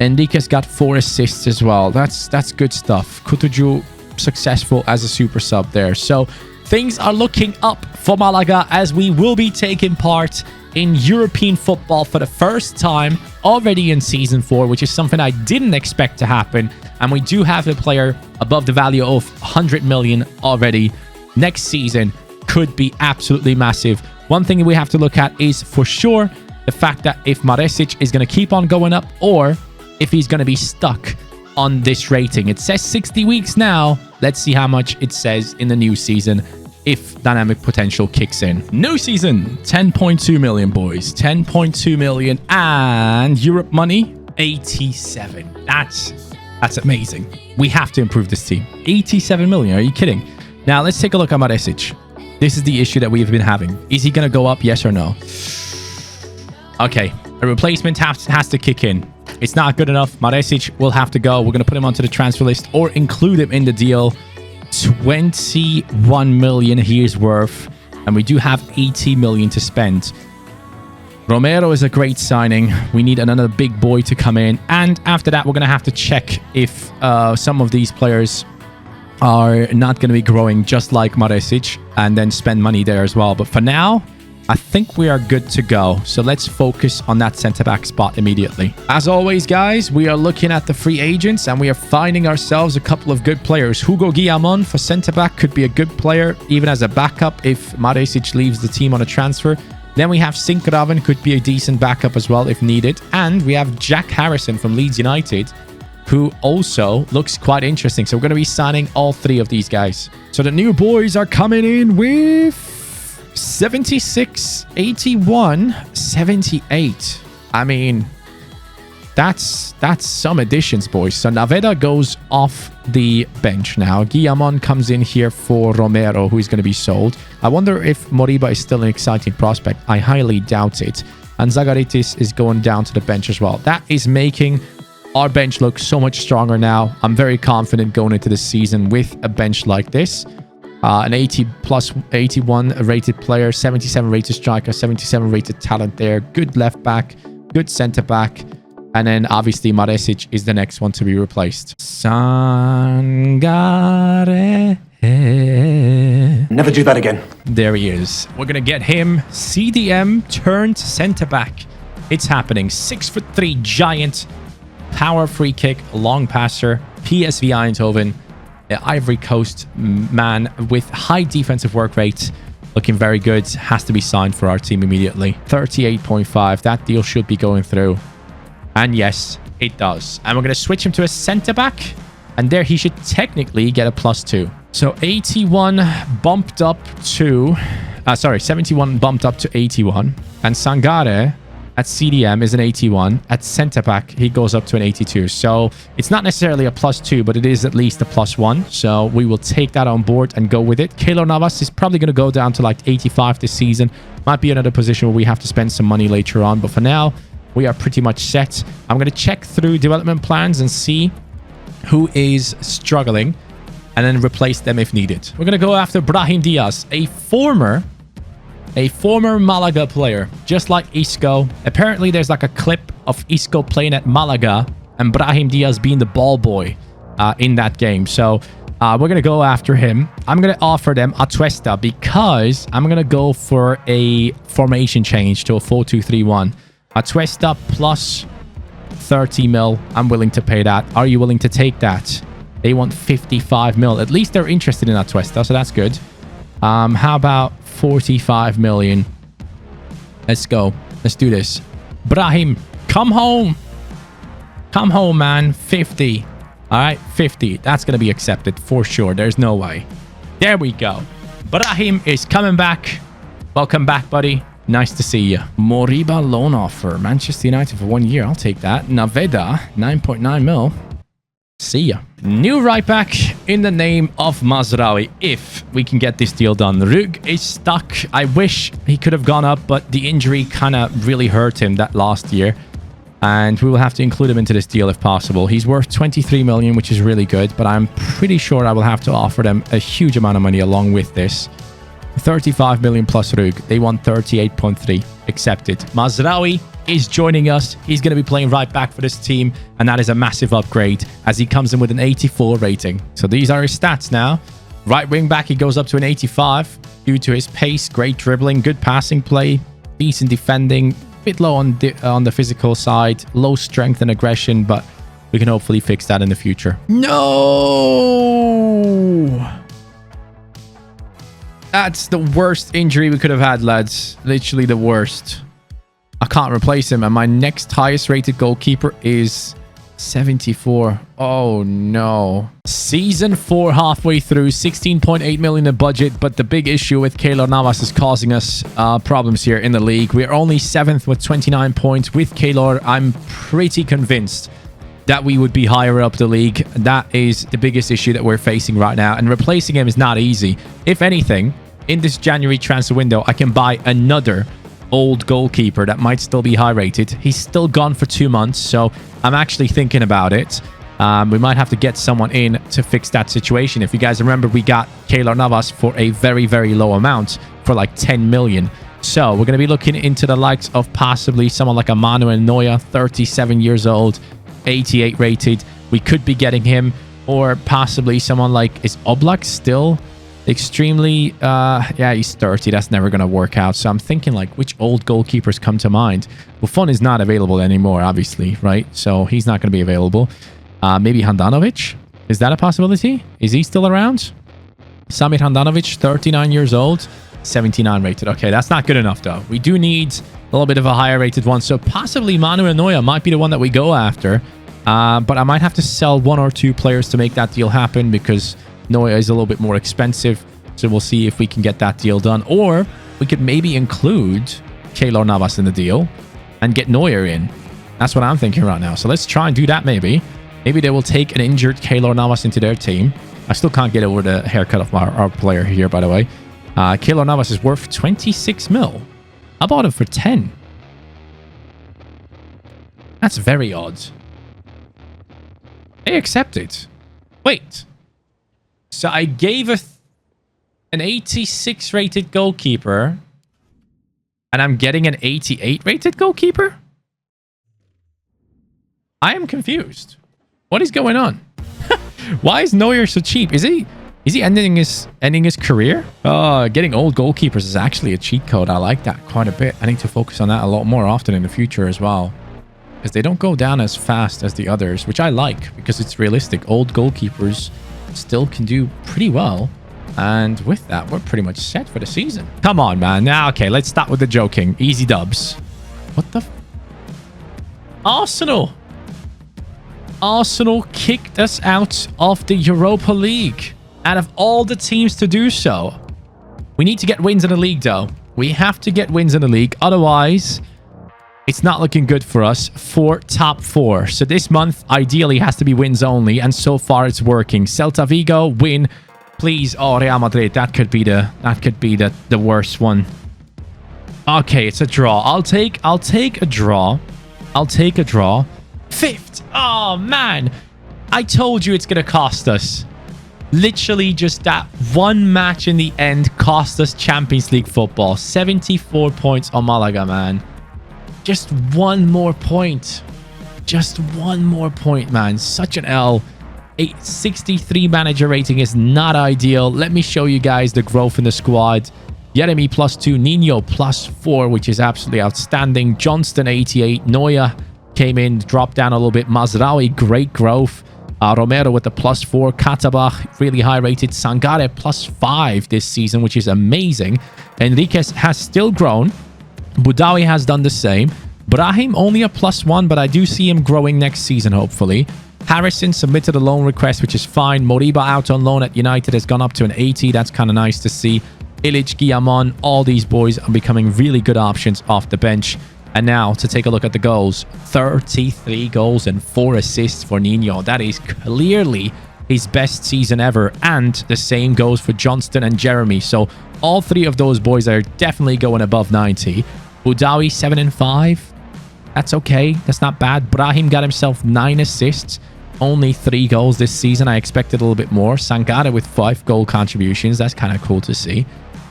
Enrique's got 4 assists as well. That's good stuff. Kutucu successful as a super sub there. So things are looking up for Malaga as we will be taking part in European football for the first time already in Season 4, which is something I didn't expect to happen. And we do have a player above the value of 100 million already. Next season could be absolutely massive. One thing we have to look at is for sure the fact that if Maresic is going to keep on going up or if he's going to be stuck on this rating. It says 60 weeks now. Let's see how much it says in the new season if dynamic potential kicks in. New season, 10.2 million, boys. 10.2 million. And Europe money, 87. That's amazing. We have to improve this team. 87 million. Are you kidding? Now, let's take a look at Maresic. This is the issue that we've been having. Is he going to go up? Yes or no? Okay. A replacement has to kick in. It's not good enough. Maresic will have to go. We're going to put him onto the transfer list or include him in the deal. 21 million he is worth. And we do have 80 million to spend. Romero is a great signing. We need another big boy to come in. And after that, we're going to have to check if some of these players are not going to be growing just like Maresic and then spend money there as well. But for now, I think we are good to go. So let's focus on that centre-back spot immediately. As always, guys, we are looking at the free agents and we are finding ourselves a couple of good players. Hugo Guillamon for centre-back could be a good player, even as a backup if Maresic leaves the team on a transfer. Then we have Sinkraven, could be a decent backup as well if needed. And we have Jack Harrison from Leeds United, who also looks quite interesting. So we're going to be signing all 3 of these guys. So the new boys are coming in with 76, 81, 78. I mean, that's some additions, boys. So Naveda goes off the bench now. Guillamon comes in here for Romero, who is going to be sold. I wonder if Moriba is still an exciting prospect. I highly doubt it. And Zagaritis is going down to the bench as well. That is making our bench look so much stronger now. I'm very confident going into the season with a bench like this. An 80 plus 81 rated player, 77 rated striker, 77 rated talent there. Good left back, good center back. And then obviously Maresic is the next one to be replaced. Sangare. Never do that again. There he is. We're going to get him. CDM turned center back. It's happening. 6'3" giant. Power free kick. Long passer. PSV Eindhoven. Ivory Coast man with high defensive work rate, looking very good. Has to be signed for our team immediately. 38.5. That deal should be going through. And yes, it does. And we're going to switch him to a center back. And there he should technically get a +2. So 81 bumped up to... 71 bumped up to 81. And Sangare at CDM is an 81. At centre back, he goes up to an 82. So it's not necessarily a +2, but it is at least a +1. So we will take that on board and go with it. Keylor Navas is probably going to go down to like 85 this season. Might be another position where we have to spend some money later on. But for now, we are pretty much set. I'm going to check through development plans and see who is struggling and then replace them if needed. We're going to go after Brahim Diaz, a former Malaga player, just like Isco. Apparently, there's like a clip of Isco playing at Malaga and Brahim Diaz being the ball boy in that game. So we're going to go after him. I'm going to offer them Atuesta because I'm going to go for a formation change to a 4-2-3-1. Atuesta plus 30 mil. I'm willing to pay that. Are you willing to take that? They want 55 mil. At least they're interested in Atuesta, so that's good. How about 45 million? Let's go. Let's do this. Brahim, come home. Come home, man. 50. All right, 50. That's going to be accepted for sure. There's no way. There we go. Brahim is coming back. Welcome back, buddy. Nice to see you. Moriba loan offer. Manchester United for 1 year. I'll take that. Naveda, 9.9 mil. See ya. New right back in the name of Mazraoui, if we can get this deal done. Rug is stuck. I wish he could have gone up, but the injury kind of really hurt him that last year. And we will have to include him into this deal if possible. He's worth 23 million, which is really good, but I'm pretty sure I will have to offer them a huge amount of money along with this. 35 million plus Rug. They want 38.3. Accepted. Mazraoui is joining us. He's going to be playing right back for this team, and that is a massive upgrade as he comes in with an 84 rating. So these are his stats now. Right wing back, he goes up to an 85 due to his pace, great dribbling, good passing play, decent defending, bit low on the physical side, low strength and aggression, but we can hopefully fix that in the future. No! That's the worst injury we could have had, lads. Literally the worst. I can't replace him, and my next highest rated goalkeeper is 74. Oh no. Season 4 halfway through, 16.8 million in budget, but the big issue with Keylor Navas is causing us problems here in the league. We're only 7th with 29 points. With Keylor, I'm pretty convinced that we would be higher up the league. That is the biggest issue that we're facing right now, and replacing him is not easy. If anything, in this January transfer window, I can buy another old goalkeeper that might still be high rated. He's still gone for 2 months, so I'm actually thinking about it. We might have to get someone in to fix that situation. If you guys remember, we got Keylor Navas for a very, very low amount, for like 10 million. So we're going to be looking into the likes of possibly someone like a Manuel Neuer, 37 years old, 88 rated. We could be getting him, or possibly someone like, is Oblak still extremely yeah, he's 30. That's never gonna work out. So I'm thinking, like, which old goalkeepers come to mind? Buffon is not available anymore, obviously, right? So he's not gonna be available. Maybe Handanovic, is that a possibility? Is he still around? Samir Handanovic, 39 years old, 79 rated. Okay, that's not good enough though. We do need a little bit of a higher rated one, so possibly Manuel Neuer might be the one that we go after. But I might have to sell 1 or 2 players to make that deal happen, because Neuer is a little bit more expensive, so we'll see if we can get that deal done. Or we could maybe include Keylor Navas in the deal and get Neuer in. That's what I'm thinking right now. So let's try and do that maybe. Maybe they will take an injured Keylor Navas into their team. I still can't get over the haircut of our player here, by the way. Keylor Navas is worth 26 mil. I bought him for 10. That's very odd. They accept it. Wait. So I gave an 86 rated goalkeeper, and I'm getting an 88 rated goalkeeper? I am confused. What is going on? Why is Neuer so cheap? Is he ending his career? Getting old goalkeepers is actually a cheat code. I like that quite a bit. I need to focus on that a lot more often in the future as well, because they don't go down as fast as the others, which I like because it's realistic. Old goalkeepers still can do pretty well, and with that, we're pretty much set for the season. Come on, man. Now, okay, let's stop with the joking. Easy dubs. What the Arsenal kicked us out of the Europa League, out of all the teams to do so. We need to get wins in the league, though. We have to get wins in the league, otherwise it's not looking good for us for top 4. So this month, ideally, has to be wins only, and so far it's working. Celta Vigo, win. Please. Oh, Real Madrid. That could be the worst one. Okay, it's a draw. I'll take a draw. I'll take a draw. 5th. Oh, man. I told you it's going to cost us. Literally just that one match in the end cost us Champions League football. 74 points on Malaga, man. Just one more point. Just one more point, man. Such an L. A 63 manager rating is not ideal. Let me show you guys the growth in the squad. Yeremy +2, Nino +4, which is absolutely outstanding. Johnston 88, Neuer came in, dropped down a little bit. Mazraoui, great growth. Romero with the +4, Katabach, really high rated. Sangare +5 this season, which is amazing. Enriquez has still grown. Boudaoui has done the same. Brahim only a +1, but I do see him growing next season, hopefully. Harrison submitted a loan request, which is fine. Moriba out on loan at United has gone up to an 80. That's kind of nice to see. Ilic, Guillamon, all these boys are becoming really good options off the bench. And now to take a look at the goals. 33 goals and 4 assists for Nino. That is clearly his best season ever. And the same goes for Johnston and Jeremy. So all 3 of those boys are definitely going above 90. Boudaoui 7 and 5. That's okay. That's not bad. Brahim got himself 9 assists. Only 3 goals this season. I expected a little bit more. Sangare with 5 goal contributions. That's kind of cool to see.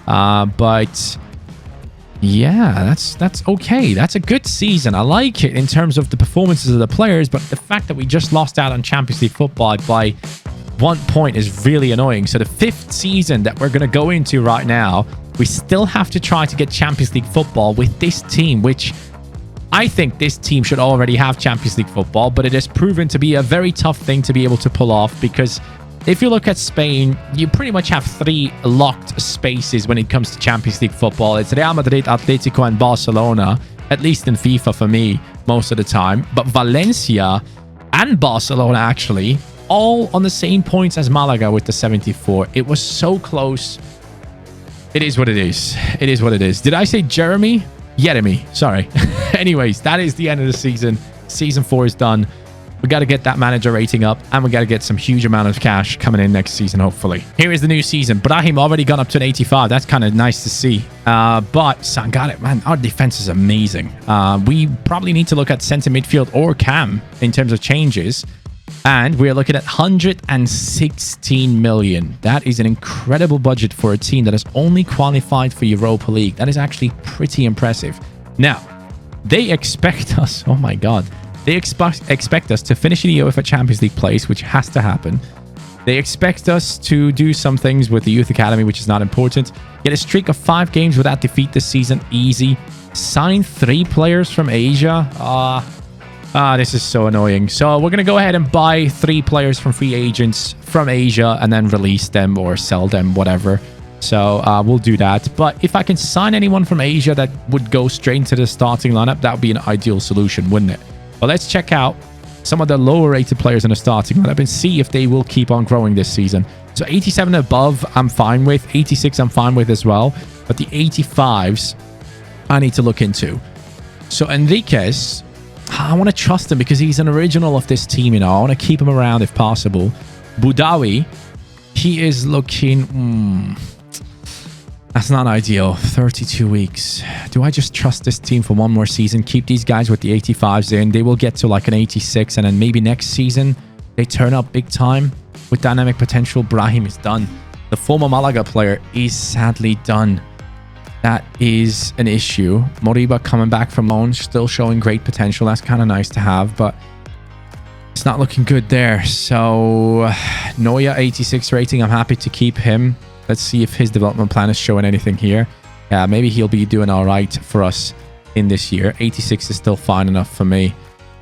But yeah, that's okay. That's a good season. I like it in terms of the performances of the players, but the fact that we just lost out on Champions League football by 1 point is really annoying. So the 5th season that we're going to go into right now, we still have to try to get Champions League football with this team, which I think this team should already have Champions League football, but it has proven to be a very tough thing to be able to pull off, because if you look at Spain, you pretty much have 3 locked spaces when it comes to Champions League football. It's Real Madrid, Atletico, and Barcelona, at least in FIFA for me, most of the time. But Valencia and Barcelona, actually, all on the same points as Malaga with the 74. It was so close. It is what it is. It is what it is. Did I say Jeremy? Jeremy, sorry. Anyways, that is the end of the season. Season 4 is done. We got to get that manager rating up, and we got to get some huge amount of cash coming in next season, hopefully. Here is the new season. Brahim already gone up to an 85. That's kind of nice to see. But Sangare, man, our defense is amazing. We probably need to look at center midfield or cam in terms of changes. And we're looking at 116 million. That is an incredible budget for a team that has only qualified for Europa League. That is actually pretty impressive. Now, they expect us, oh my God, they expect us to finish in the UEFA Champions League place, which has to happen. They expect us to do some things with the Youth Academy, which is not important. Get a streak of 5 games without defeat this season, easy. Sign 3 players from Asia. This is so annoying. So we're going to go ahead and buy 3 players from free agents from Asia and then release them or sell them, whatever. So we'll do that. But if I can sign anyone from Asia that would go straight into the starting lineup, that would be an ideal solution, wouldn't it? Well, let's check out some of the lower rated players in the starting lineup and see if they will keep on growing this season. So 87 above, I'm fine with. 86, I'm fine with as well. But the 85s, I need to look into. So Enriquez, I want to trust him because he's an original of this team, you know. I want to keep him around if possible. Boudaoui, he is looking... that's not ideal. 32 weeks. Do I just trust this team for 1 more season? Keep these guys with the 85s in. They will get to like an 86, and then maybe next season they turn up big time with dynamic potential. Brahim is done. The former Malaga player is sadly done. That is an issue. Moriba coming back from loan, still showing great potential. That's kind of nice to have, but it's not looking good there. So Neuer, 86 rating. I'm happy to keep him. Let's see if his development plan is showing anything here. Yeah, maybe he'll be doing all right for us in this year. 86 is still fine enough for me.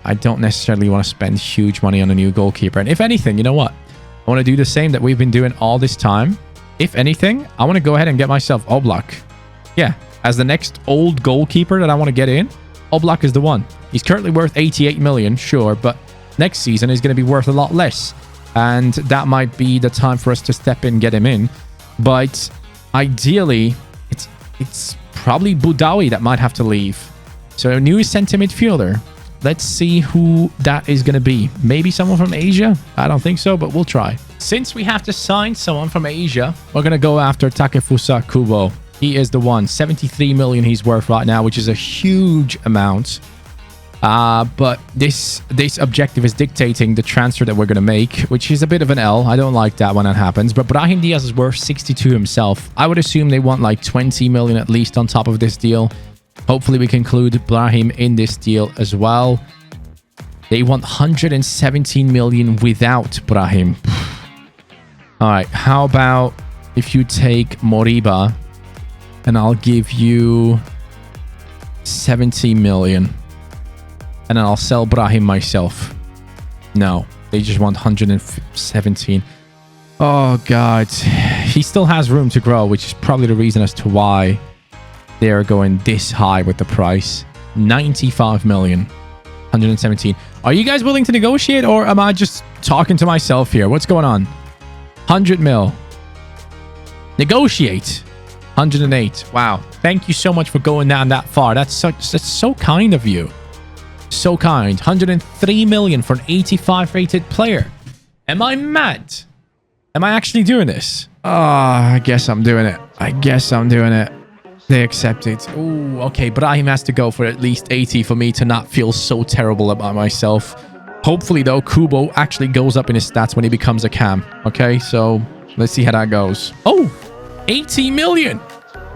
I don't necessarily want to spend huge money on a new goalkeeper. And if anything, you know what? I want to do the same that we've been doing all this time. If anything, I want to go ahead and get myself Oblak. Yeah, as the next old goalkeeper that I want to get in, Oblak is the one. He's currently worth 88 million, sure, but next season is going to be worth a lot less. And that might be the time for us to step in, get him in. But ideally, it's probably Boudaoui that might have to leave. So a new center midfielder. Let's see who that is going to be. Maybe someone from Asia? I don't think so, but we'll try. Since we have to sign someone from Asia, we're going to go after Takefusa Kubo. He is the one. 73 million he's worth right now, which is a huge amount. But this objective is dictating the transfer that we're going to make, which is a bit of an L. I don't like that when that happens. But Brahim Diaz is worth 62 himself. I would assume they want like 20 million at least on top of this deal. Hopefully we can include Brahim in this deal as well. They want 117 million without Brahim. All right, how about if you take Moriba and I'll give you 70 million. And then I'll sell Brahim myself. No, they just want 117. Oh, God. He still has room to grow, which is probably the reason as to why they're going this high with the price. 95 million. 117. Are you guys willing to negotiate, or am I just talking to myself here? What's going on? 100 mil. Negotiate. 108. Wow. Thank you so much for going down that far. That's so kind of you. So kind. 103 million for an 85 rated player. Am I mad? Am I actually doing this? Oh, I guess I'm doing it. They accept it. Oh, okay. Brahim has to go for at least 80 for me to not feel so terrible about myself. Hopefully, though, Kubo actually goes up in his stats when he becomes a cam. Okay, so let's see how that goes. Oh, 80 million.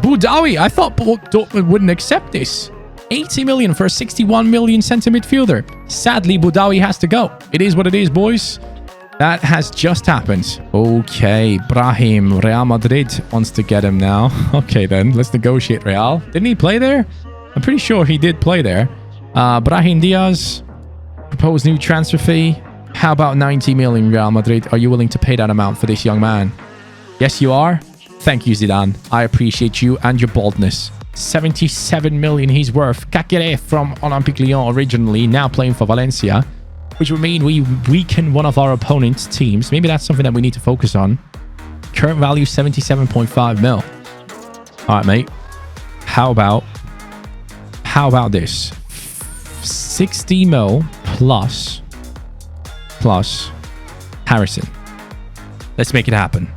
Boudaoui. I thought Dortmund wouldn't accept this. 80 million for a 61 million centre midfielder. Sadly, Boudaoui has to go. It is what it is, boys. That has just happened. Okay, Brahim. Real Madrid wants to get him now. Okay, then. Let's negotiate, Real. Didn't he play there? I'm pretty sure he did play there. Brahim Diaz. Proposed new transfer fee. How about 90 million, Real Madrid? Are you willing to pay that amount for this young man? Yes, you are. Thank you, Zidane. I appreciate you and your boldness. 77 million he's worth. Kakere from Olympique Lyon originally, now playing for Valencia. Which would mean we weaken one of our opponent's teams. Maybe that's something that we need to focus on. Current value 77.5 mil. All right, mate. How about this? 60 mil plus Harrison. Let's make it happen.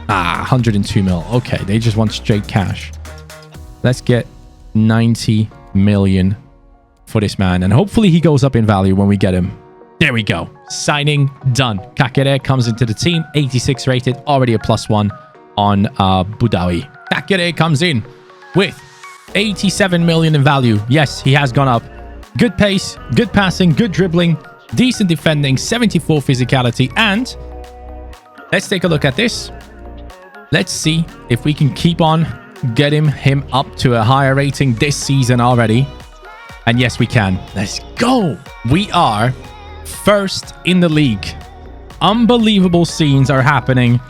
102 mil. Okay, they just want straight cash. Let's get 90 million for this man, and hopefully he goes up in value when we get him. There we go. Signing done. Kakere comes into the team. 86 rated. Already a +1 on Boudaoui. Kakere comes in with 87 million in value. Yes, he has gone up. Good pace, good passing, good dribbling, decent defending, 74 physicality, and let's take a look at this. Let's see if we can keep on getting him up to a higher rating this season already. And yes, we can. Let's go. We are first in the league. Unbelievable scenes are happening.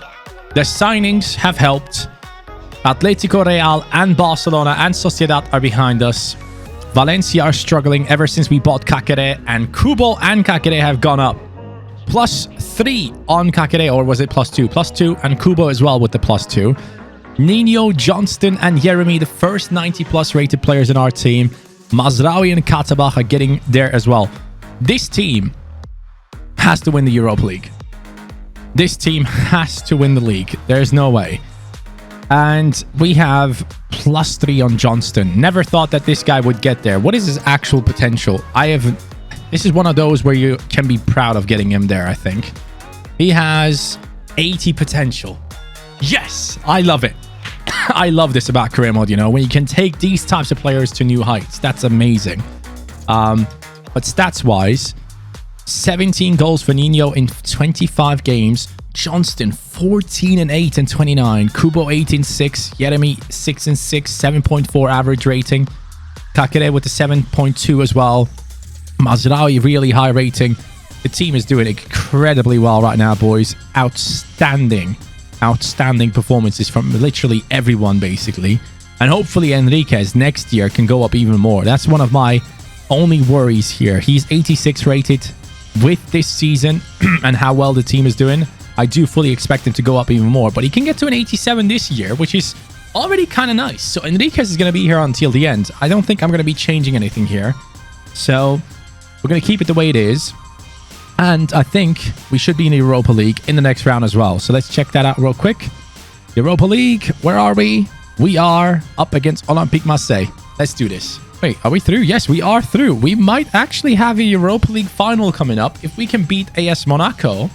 The signings have helped. Atletico Real and Barcelona and Sociedad are behind us. Valencia are struggling ever since we bought Kakere, and Kubo and Kakere have gone up. +3 on Kakere, or was it +2? +2, and Kubo as well with the +2. Nino, Johnston, and Jeremy, the first 90+ rated players in our team. Mazraoui and Katabach are getting there as well. This team has to win the Europa League. This team has to win the league. There's no way. And we have +3 on Johnston. Never thought that this guy would get there. What is his actual potential? This is one of those where you can be proud of getting him there, I think. He has 80 potential. Yes, I love it. I love this about career mode, you know, when you can take these types of players to new heights. That's amazing. But stats-wise, 17 goals for Nino in 25 games. Johnston, 14-8 and 29. Kubo, 18-6. Jeremy, 6-6, 7.4 average rating. Kakere with the 7.2 as well. Mazraoui, really high rating. The team is doing incredibly well right now, boys. Outstanding performances from literally everyone, basically. And hopefully Enriquez next year can go up even more. That's one of my only worries here. He's 86 rated with this season and how well the team is doing. I do fully expect him to go up even more, but he can get to an 87 this year, which is already kind of nice. So Enriquez is going to be here until the end. I don't think I'm going to be changing anything here. So we're going to keep it the way it is. And I think we should be in the Europa League in the next round as well. So let's check that out real quick. Europa League, where are we? We are up against Olympique Marseille. Let's do this. Wait, are we through? Yes, we are through. We might actually have a Europa League final coming up if we can beat AS Monaco.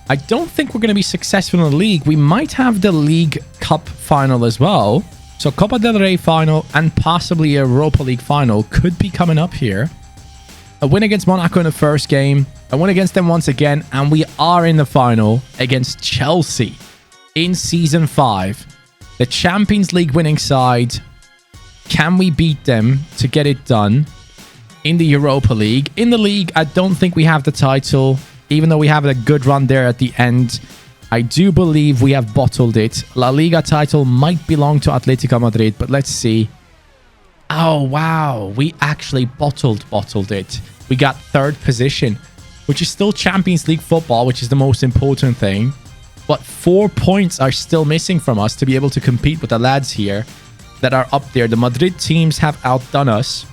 I don't think we're going to be successful in the league. We might have the League Cup final as well. So Copa del Rey final and possibly a Europa League final could be coming up here. A win against Monaco in the first game. A win against them once again. And we are in the final against Chelsea in Season 5. The Champions League winning side. Can we beat them to get it done in the Europa League? In the league, I don't think we have the title. Even though we have a good run there at the end, I do believe we have bottled it. La Liga title might belong to Atletico Madrid, but let's see. Oh, wow. We actually bottled it. We got third position, which is still Champions League football, which is the most important thing. but 4 points are still missing from us to be able to compete with the lads here that are up there. The Madrid teams have outdone us.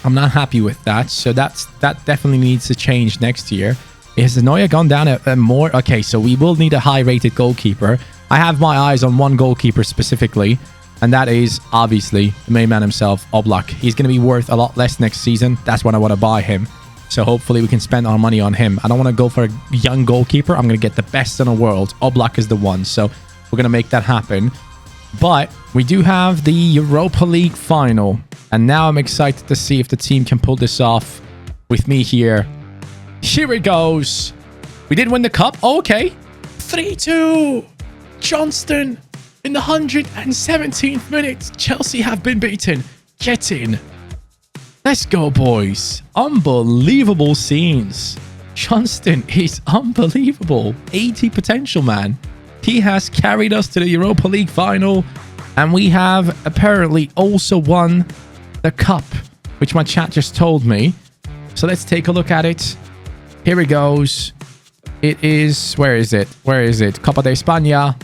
I'm not happy with that. So that definitely needs to change next year. Is Neuer gone down a more? Okay, so we will need a high-rated goalkeeper. I have my eyes on one goalkeeper specifically, and that is obviously the main man himself, Oblak. He's going to be worth a lot less next season. That's when I want to buy him. So hopefully we can spend our money on him. I don't want to go for a young goalkeeper. I'm going to get the best in the world. Oblak is the one. So we're going to make that happen. But we do have the Europa League final. And now I'm excited to see if the team can pull this off with me here. Here it goes. We did win the cup. Oh, okay. 3-2. Johnston in the 117th minute. Chelsea have been beaten. Get in. Let's go, boys. Unbelievable scenes. Johnston is unbelievable. 80 potential, man. He has carried us to the Europa League final. And we have apparently also won the cup, which my chat just told me. So let's take a look at it. Here it goes. It is... Where is it? Where is it? Copa de España.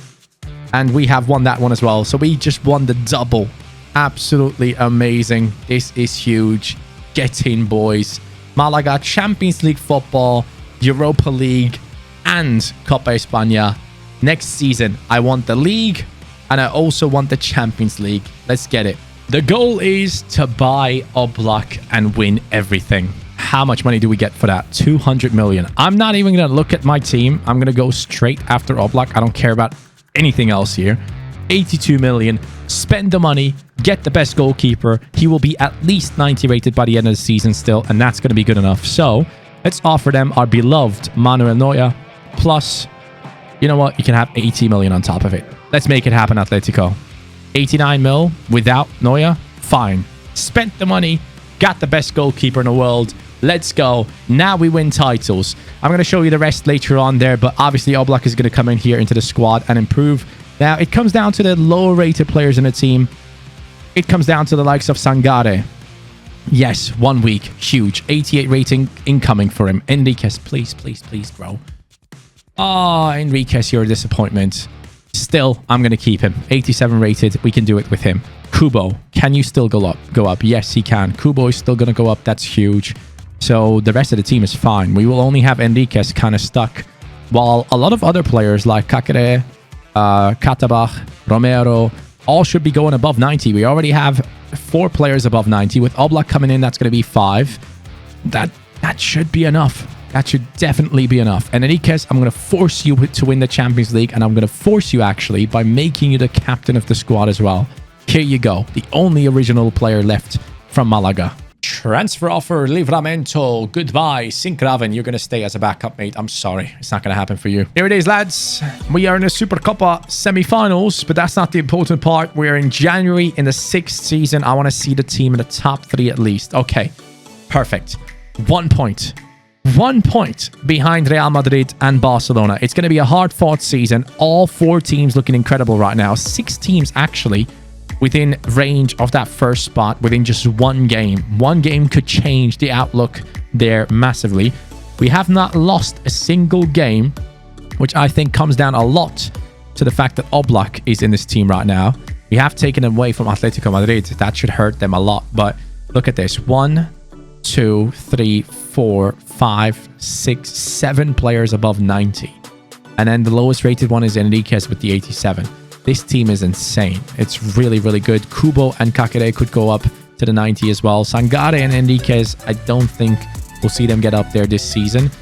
And we have won that one as well. So we just won the double. Absolutely amazing. This is huge. Get in, boys. Malaga, Champions League football, Europa League, and Copa España. Next season, I want the league, and I also want the Champions League. Let's get it. The goal is to buy Oblak and win everything. How much money do we get for that? 200 million. I'm not even going to look at my team. I'm going to go straight after Oblak. I don't care about anything else here. 82 million. Spend the money. Get the best goalkeeper. He will be at least 90 rated by the end of the season still, and that's going to be good enough. So let's offer them our beloved Manuel Neuer. Plus, you know what? You can have 80 million on top of it. Let's make it happen, Atletico. 89 mil without Neuer. Fine. Spent the money. Got the best goalkeeper in the world. Let's go. Now we win titles. I'm going to show you the rest later on there, but obviously Oblak is going to come in here into the squad and improve. Now, it comes down to the lower-rated players in the team. It comes down to the likes of Sangare. Yes, 1 week. Huge. 88 rating incoming for him. Enriquez, please, please, please, bro. Oh, Enriquez, you're a disappointment. Still, I'm going to keep him. 87 rated. We can do it with him. Kubo, can you still go up? Yes, he can. Kubo is still going to go up. That's huge. So the rest of the team is fine. We will only have Enriquez kind of stuck. While a lot of other players like Kakere, Katabach, Romero, all should be going above 90. We already have 4 players above 90. With Oblak coming in, that's going to be 5. That should be enough. That should definitely be enough. And Enriquez, I'm going to force you to win the Champions League, and I'm going to force you actually by making you the captain of the squad as well. Here you go. The only original player left from Malaga. Transfer offer, Livramento. Goodbye. Sinkraven, you're going to stay as a backup, mate. I'm sorry. It's not going to happen for you. Here it is, lads. We are in the Supercopa semi-finals, but that's not the important part. We're in January in the 6th season. I want to see the team in the top 3 at least. Okay, perfect. 1 point. 1 point behind Real Madrid and Barcelona. It's going to be a hard-fought season. All 4 teams looking incredible right now. 6 teams, actually, within range of that first spot within just 1 game. 1 game could change the outlook there massively. We have not lost a single game, which I think comes down a lot to the fact that Oblak is in this team right now. We have taken him away from Atletico Madrid. That should hurt them a lot. But look at this. 1, 2, 3, 4, 5, 6, 7 players above 90. And then the lowest rated one is Enriquez with the 87. This team is insane. It's really, really good. Kubo and Kakere could go up to the 90 as well. Sangare and Enriquez, I don't think we'll see them get up there this season.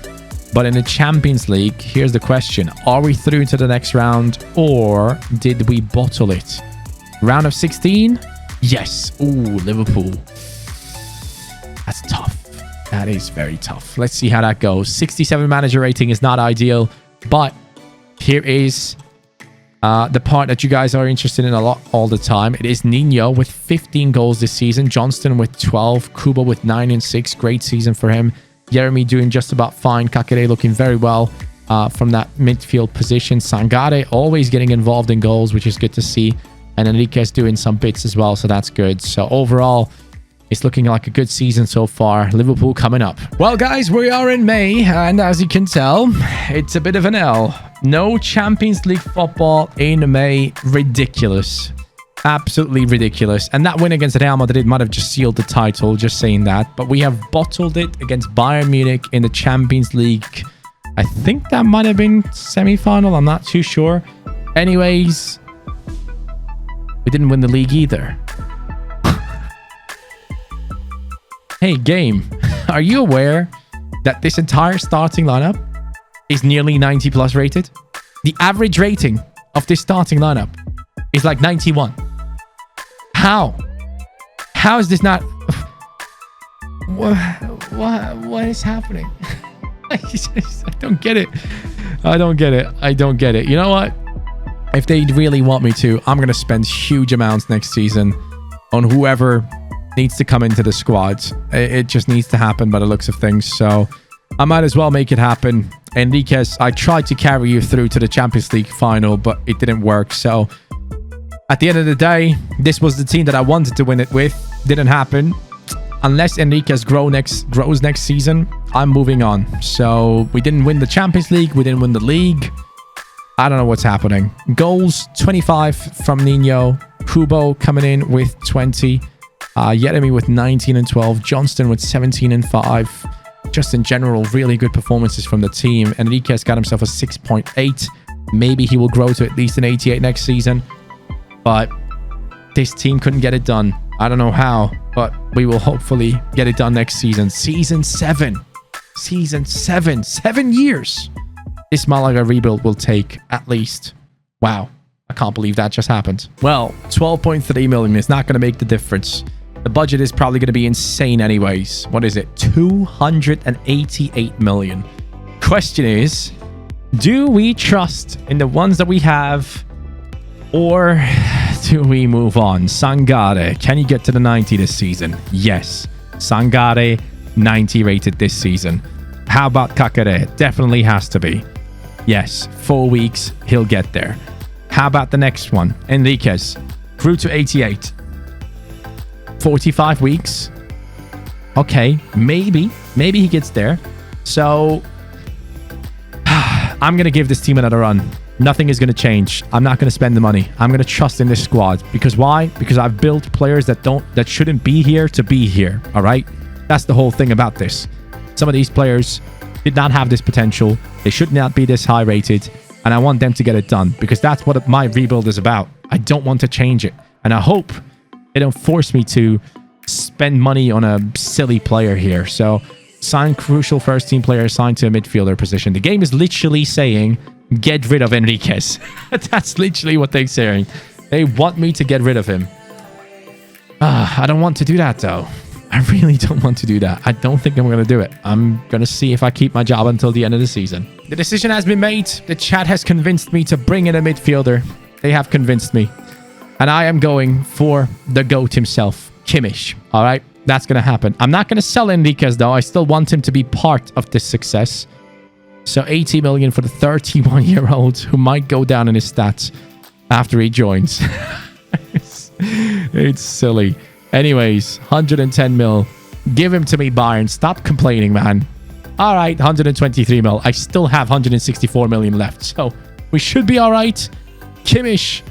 But in the Champions League, here's the question. Are we through to the next round, or did we bottle it? Round of 16? Yes. Ooh, Liverpool. That's tough. That is very tough. Let's see how that goes. 67 manager rating is not ideal, but here is the part that you guys are interested in a lot all the time. It is Nino with 15 goals this season. Johnston with 12. Kubo with 9 and 6. Great season for him. Jeremy doing just about fine. Kakere looking very well from that midfield position. Sangare always getting involved in goals, which is good to see. And Enriquez doing some bits as well, so that's good. So overall, It's looking like a good season so far. Liverpool coming up. Well, guys, we are in May, and as you can tell, it's a bit of an L. No Champions League football in May. Ridiculous. Absolutely ridiculous. And that win against Real Madrid might have just sealed the title, just saying that. But we have bottled it against Bayern Munich in the Champions League. I think that might have been semi-final. I'm not too sure. Anyways, we didn't win the league either. Hey, game, are you aware that this entire starting lineup is nearly 90 plus rated? The average rating of this starting lineup is like 91. How? How is this not... What is happening? I don't get it. I don't get it. I don't get it. You know what? If they really want me to, I'm going to spend huge amounts next season on whoever needs to come into the squad. It just needs to happen by the looks of things. So I might as well make it happen. Enriquez, I tried to carry you through to the Champions League final, but it didn't work. So at the end of the day, this was the team that I wanted to win it with. Didn't happen. Unless Enriquez grows next season, I'm moving on. So we didn't win the Champions League. We didn't win the league. I don't know what's happening. Goals, 25 from Nino. Kubo coming in with 20. Yeremi with 19 and 12. Johnston with 17 and 5. Just in general, really good performances from the team. Enriquez got himself a 6.8. Maybe he will grow to at least an 88 next season. But this team couldn't get it done. I don't know how, but we will hopefully get it done next season. Season 7. Season 7. 7 years. This Malaga rebuild will take at least. Wow. I can't believe that just happened. Well, 12.3 million is not going to make the difference. The budget is probably going to be insane anyways. What is it? 288 million. Question is, do we trust in the ones that we have, or do we move on? Sangare, can you get to the 90 this season? Yes. Sangare, 90 rated this season. How about Kakare? Definitely has to be. Yes, 4 weeks, he'll get there. How about the next one? Enriquez, grew to 88. 45 weeks. Okay, maybe he gets there. So I'm going to give this team another run. Nothing is going to change. I'm not going to spend the money. I'm going to trust in this squad. Because why? Because I've built players that shouldn't be here to be here. All right? That's the whole thing about this. Some of these players did not have this potential. They should not be this high rated. And I want them to get it done. Because that's what my rebuild is about. I don't want to change it. And I hope they don't force me to spend money on a silly player here. So sign crucial first team player assigned to a midfielder position. The game is literally saying, get rid of Enriquez. That's literally what they're saying. They want me to get rid of him. I don't want to do that, though. I really don't want to do that. I don't think I'm going to do it. I'm going to see if I keep my job until the end of the season. The decision has been made. The chat has convinced me to bring in a midfielder. They have convinced me. And I am going for the GOAT himself, Kimmich. All right? That's going to happen. I'm not going to sell Enriquez, though. I still want him to be part of this success. So 80 million for the 31-year-old who might go down in his stats after he joins. It's silly. Anyways, 110 mil. Give him to me, Bayern. Stop complaining, man. All right, 123 mil. I still have 164 million left. So we should be all right. Kimmich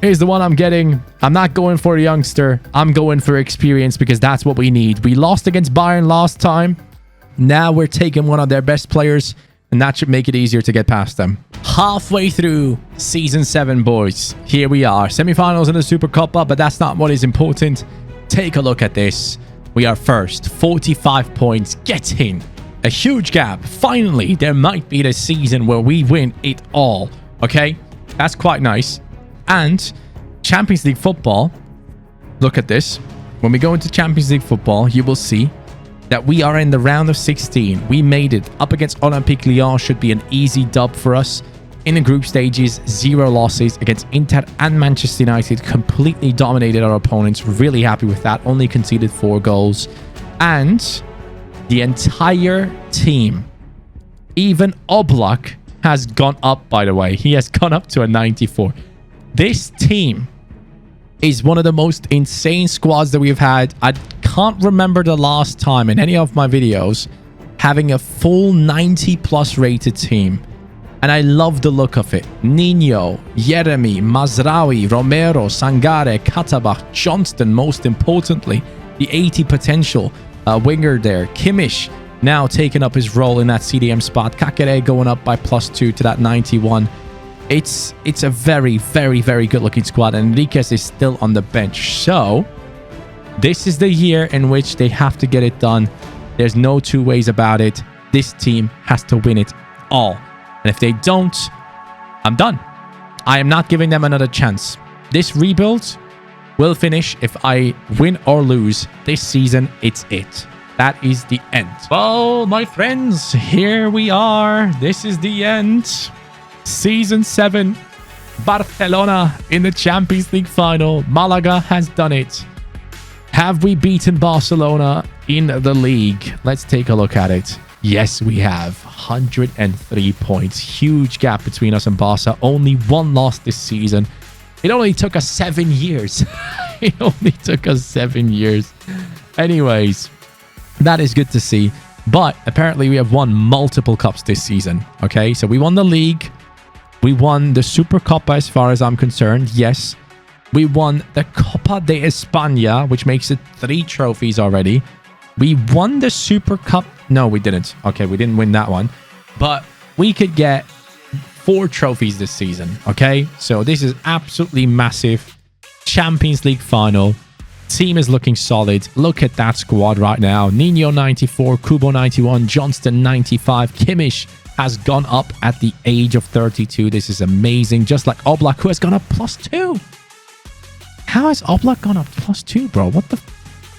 is the one I'm getting. I'm not going for a youngster. I'm going for experience because that's what we need. We lost against Bayern last time. Now we're taking one of their best players, and that should make it easier to get past them. Halfway through Season 7, boys. Here we are. Semi-finals in the Super Copa, but that's not what is important. Take a look at this. We are first. 45 points. Getting a huge gap. Finally, there might be the season where we win it all. Okay? That's quite nice. And Champions League football. Look at this. When we go into Champions League football, you will see that we are in the round of 16. We made it. Up against Olympique Lyon should be an easy dub for us. In the group stages, 0 losses against Inter and Manchester United. Completely dominated our opponents. Really happy with that. Only conceded 4 goals. And the entire team, even Oblak, has gone up, by the way. He has gone up to a 94. This team is one of the most insane squads that we've had. I can't remember the last time in any of my videos having a full 90 plus rated team. And I love the look of it. Nino, Yeremi, Mazraoui, Romero, Sangare, Katabach, Johnston, most importantly, the 80 potential winger there. Kimmich now taking up his role in that CDM spot. Kakere going up by +2 to that 91. It's a very, very, very good looking squad. And Enriquez is still on the bench. So this is the year in which they have to get it done. There's no two ways about it. This team has to win it all. And if they don't, I'm done. I am not giving them another chance. This rebuild will finish if I win or lose this season. It's it. That is the end. Well, my friends, here we are. This is the end. Season 7. Barcelona in the Champions League final. Malaga has done it. Have we beaten Barcelona in the league? Let's take a look at it. Yes, we have. 103 points. Huge gap between us and Barca. Only one loss this season. It only took us 7 years. It only took us 7 years. Anyways, that is good to see. But apparently we have won multiple cups this season. Okay, so we won the league. We won the Super Copa as far as I'm concerned. Yes. We won the Copa de España, which makes it 3 trophies already. We won the Super Cup. No, we didn't. Okay, we didn't win that one. But we could get 4 trophies this season. Okay, so this is absolutely massive. Champions League final. Team is looking solid. Look at that squad right now. Nino 94, Kubo 91, Johnston 95. Kimmich has gone up at the age of 32. This is amazing. Just like Oblak, who has gone up +2. How has Oblak gone up +2, bro? What the...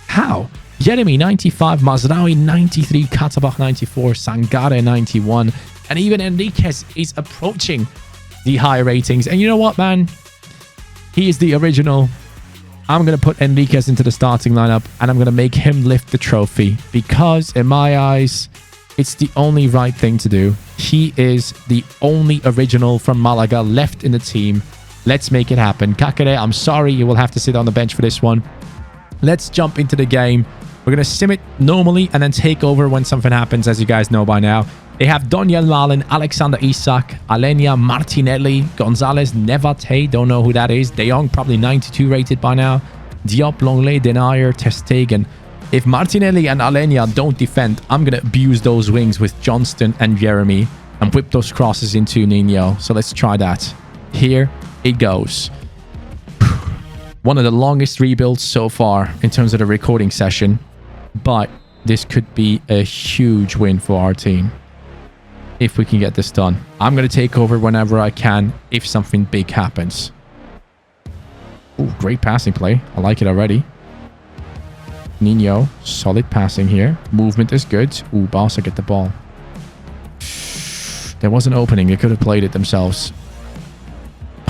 How? Yeremi 95, Mazraoui 93, Katabach 94, Sangare 91, and even Enriquez is approaching the high ratings. And you know what, man? He is the original. I'm going to put Enriquez into the starting lineup, and I'm going to make him lift the trophy because, in my eyes, it's the only right thing to do. He is the only original from Malaga left in the team. Let's make it happen. Kakere, I'm sorry, you will have to sit on the bench for this one. Let's jump into the game. We're going to sim it normally and then take over when something happens, as you guys know by now. They have Doniel Malen, Alexander Isak, Alenia Martinelli, Gonzalez Nevate, don't know who that is. De Jong, probably 92 rated by now. Diop, Longley, Denayer, ter Stegen. If Martinelli and Alenia don't defend, I'm going to abuse those wings with Johnston and Jeremy and whip those crosses into Nino. So let's try that. Here it goes. One of the longest rebuilds so far in terms of the recording session. But this could be a huge win for our team if we can get this done. I'm going to take over whenever I can if something big happens. Ooh, great passing play. I like it already. Nino, solid passing here. Movement is good. Ooh, Barca get the ball. There was an opening. They could have played it themselves.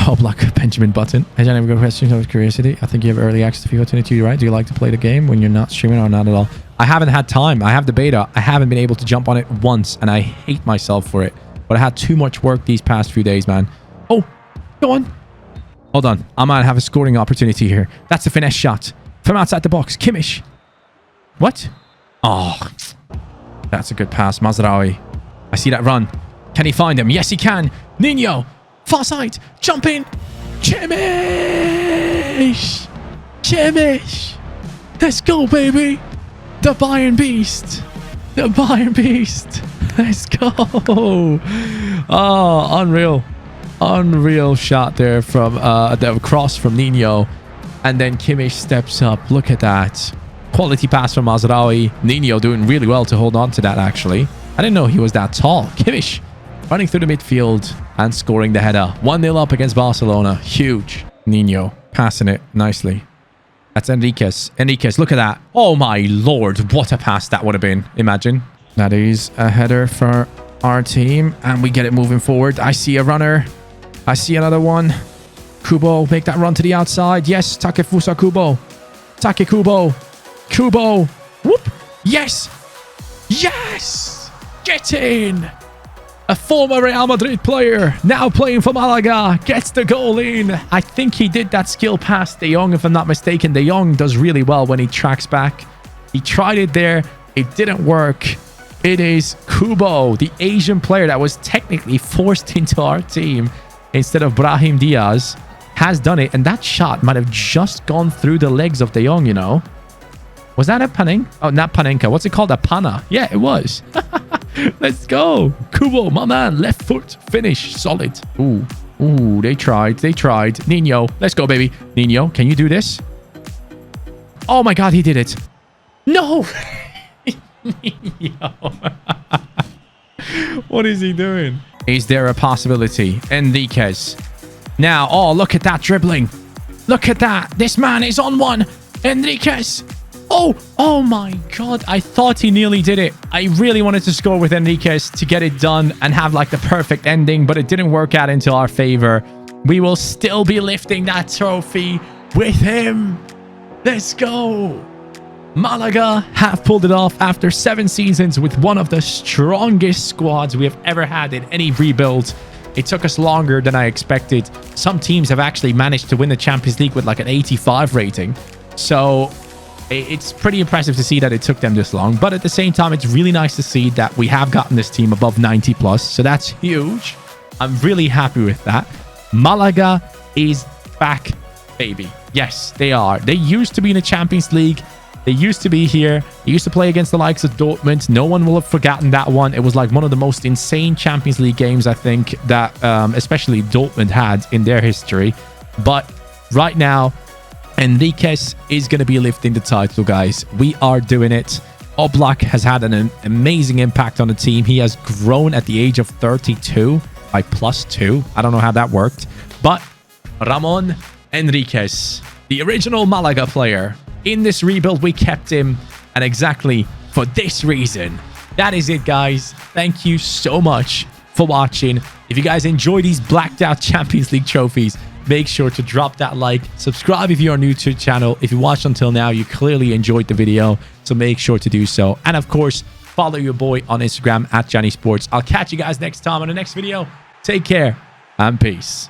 Oh, Black Benjamin Button. Has anyone got questions out of curiosity? I think you have early access to FIFA 22, right? Do you like to play the game when you're not streaming or not at all? I haven't had time. I have the beta. I haven't been able to jump on it once, and I hate myself for it. But I had too much work these past few days, man. Oh, go on. Hold on. I might have a scoring opportunity here. That's a finesse shot from outside the box. Kimmich. What? Oh, that's a good pass. Mazraoui. I see that run. Can he find him? Yes, he can. Nino. Far side. Jump in. Kimmich. Kimmich. Let's go, baby. The Bayern Beast. The Bayern Beast. Let's go. Oh, unreal. Unreal shot there from the cross from Nino. And then Kimmich steps up. Look at that. Quality pass from Mazraoui. Nino doing really well to hold on to that, actually. I didn't know he was that tall. Kimmich running through the midfield and scoring the header. 1-0 up against Barcelona. Huge. Nino passing it nicely. That's Enriquez. Enriquez, look at that. Oh my lord. What a pass that would have been. Imagine. That is a header for our team. And we get it moving forward. I see a runner. I see another one. Kubo, make that run to the outside. Yes, Takefusa Kubo. Take Kubo. Kubo. Whoop. Yes. Yes. Get in. A former Real Madrid player, now playing for Malaga, gets the goal in. I think he did that skill pass De Jong, if I'm not mistaken. De Jong does really well when he tracks back. He tried it there. It didn't work. It is Kubo, the Asian player that was technically forced into our team instead of Brahim Diaz, has done it. And that shot might have just gone through the legs of De Jong, you know. Was that a Panenka? Oh, not Panenka. What's it called? A Pana. Yeah, it was. Let's go. Kubo, my man. Left foot finish. Solid. Ooh. Ooh, they tried. They tried. Nino. Let's go, baby. Nino, can you do this? Oh, my God. He did it. No. Nino. What is he doing? Is there a possibility? Enriquez. Now, oh, look at that dribbling. Look at that. This man is on one. Enriquez. Oh my God. I thought he nearly did it. I really wanted to score with Enriquez to get it done and have like the perfect ending, but it didn't work out into our favor. We will still be lifting that trophy with him. Let's go. Malaga have pulled it off after 7 seasons with one of the strongest squads we have ever had in any rebuild. It took us longer than I expected. Some teams have actually managed to win the Champions League with like an 85 rating. So it's pretty impressive to see that it took them this long. But at the same time, it's really nice to see that we have gotten this team above 90 plus. So that's huge. I'm really happy with that. Malaga is back, baby. Yes, they are. They used to be in the Champions League. They used to be here. They used to play against the likes of Dortmund. No one will have forgotten that one. It was like one of the most insane Champions League games, I think, that especially Dortmund had in their history. But right now, Enriquez is going to be lifting the title, guys. We are doing it. Oblak has had an amazing impact on the team. He has grown at the age of 32 by +2. I don't know how that worked. But Ramon Enriquez, the original Malaga player, in this rebuild, we kept him. And exactly for this reason. That is it, guys. Thank you so much for watching. If you guys enjoy these blacked out Champions League trophies, make sure to drop that like. Subscribe if you are new to the channel. If you watched until now, you clearly enjoyed the video. So make sure to do so. And of course, follow your boy on Instagram at CaniSports. I'll catch you guys next time on the next video. Take care and peace.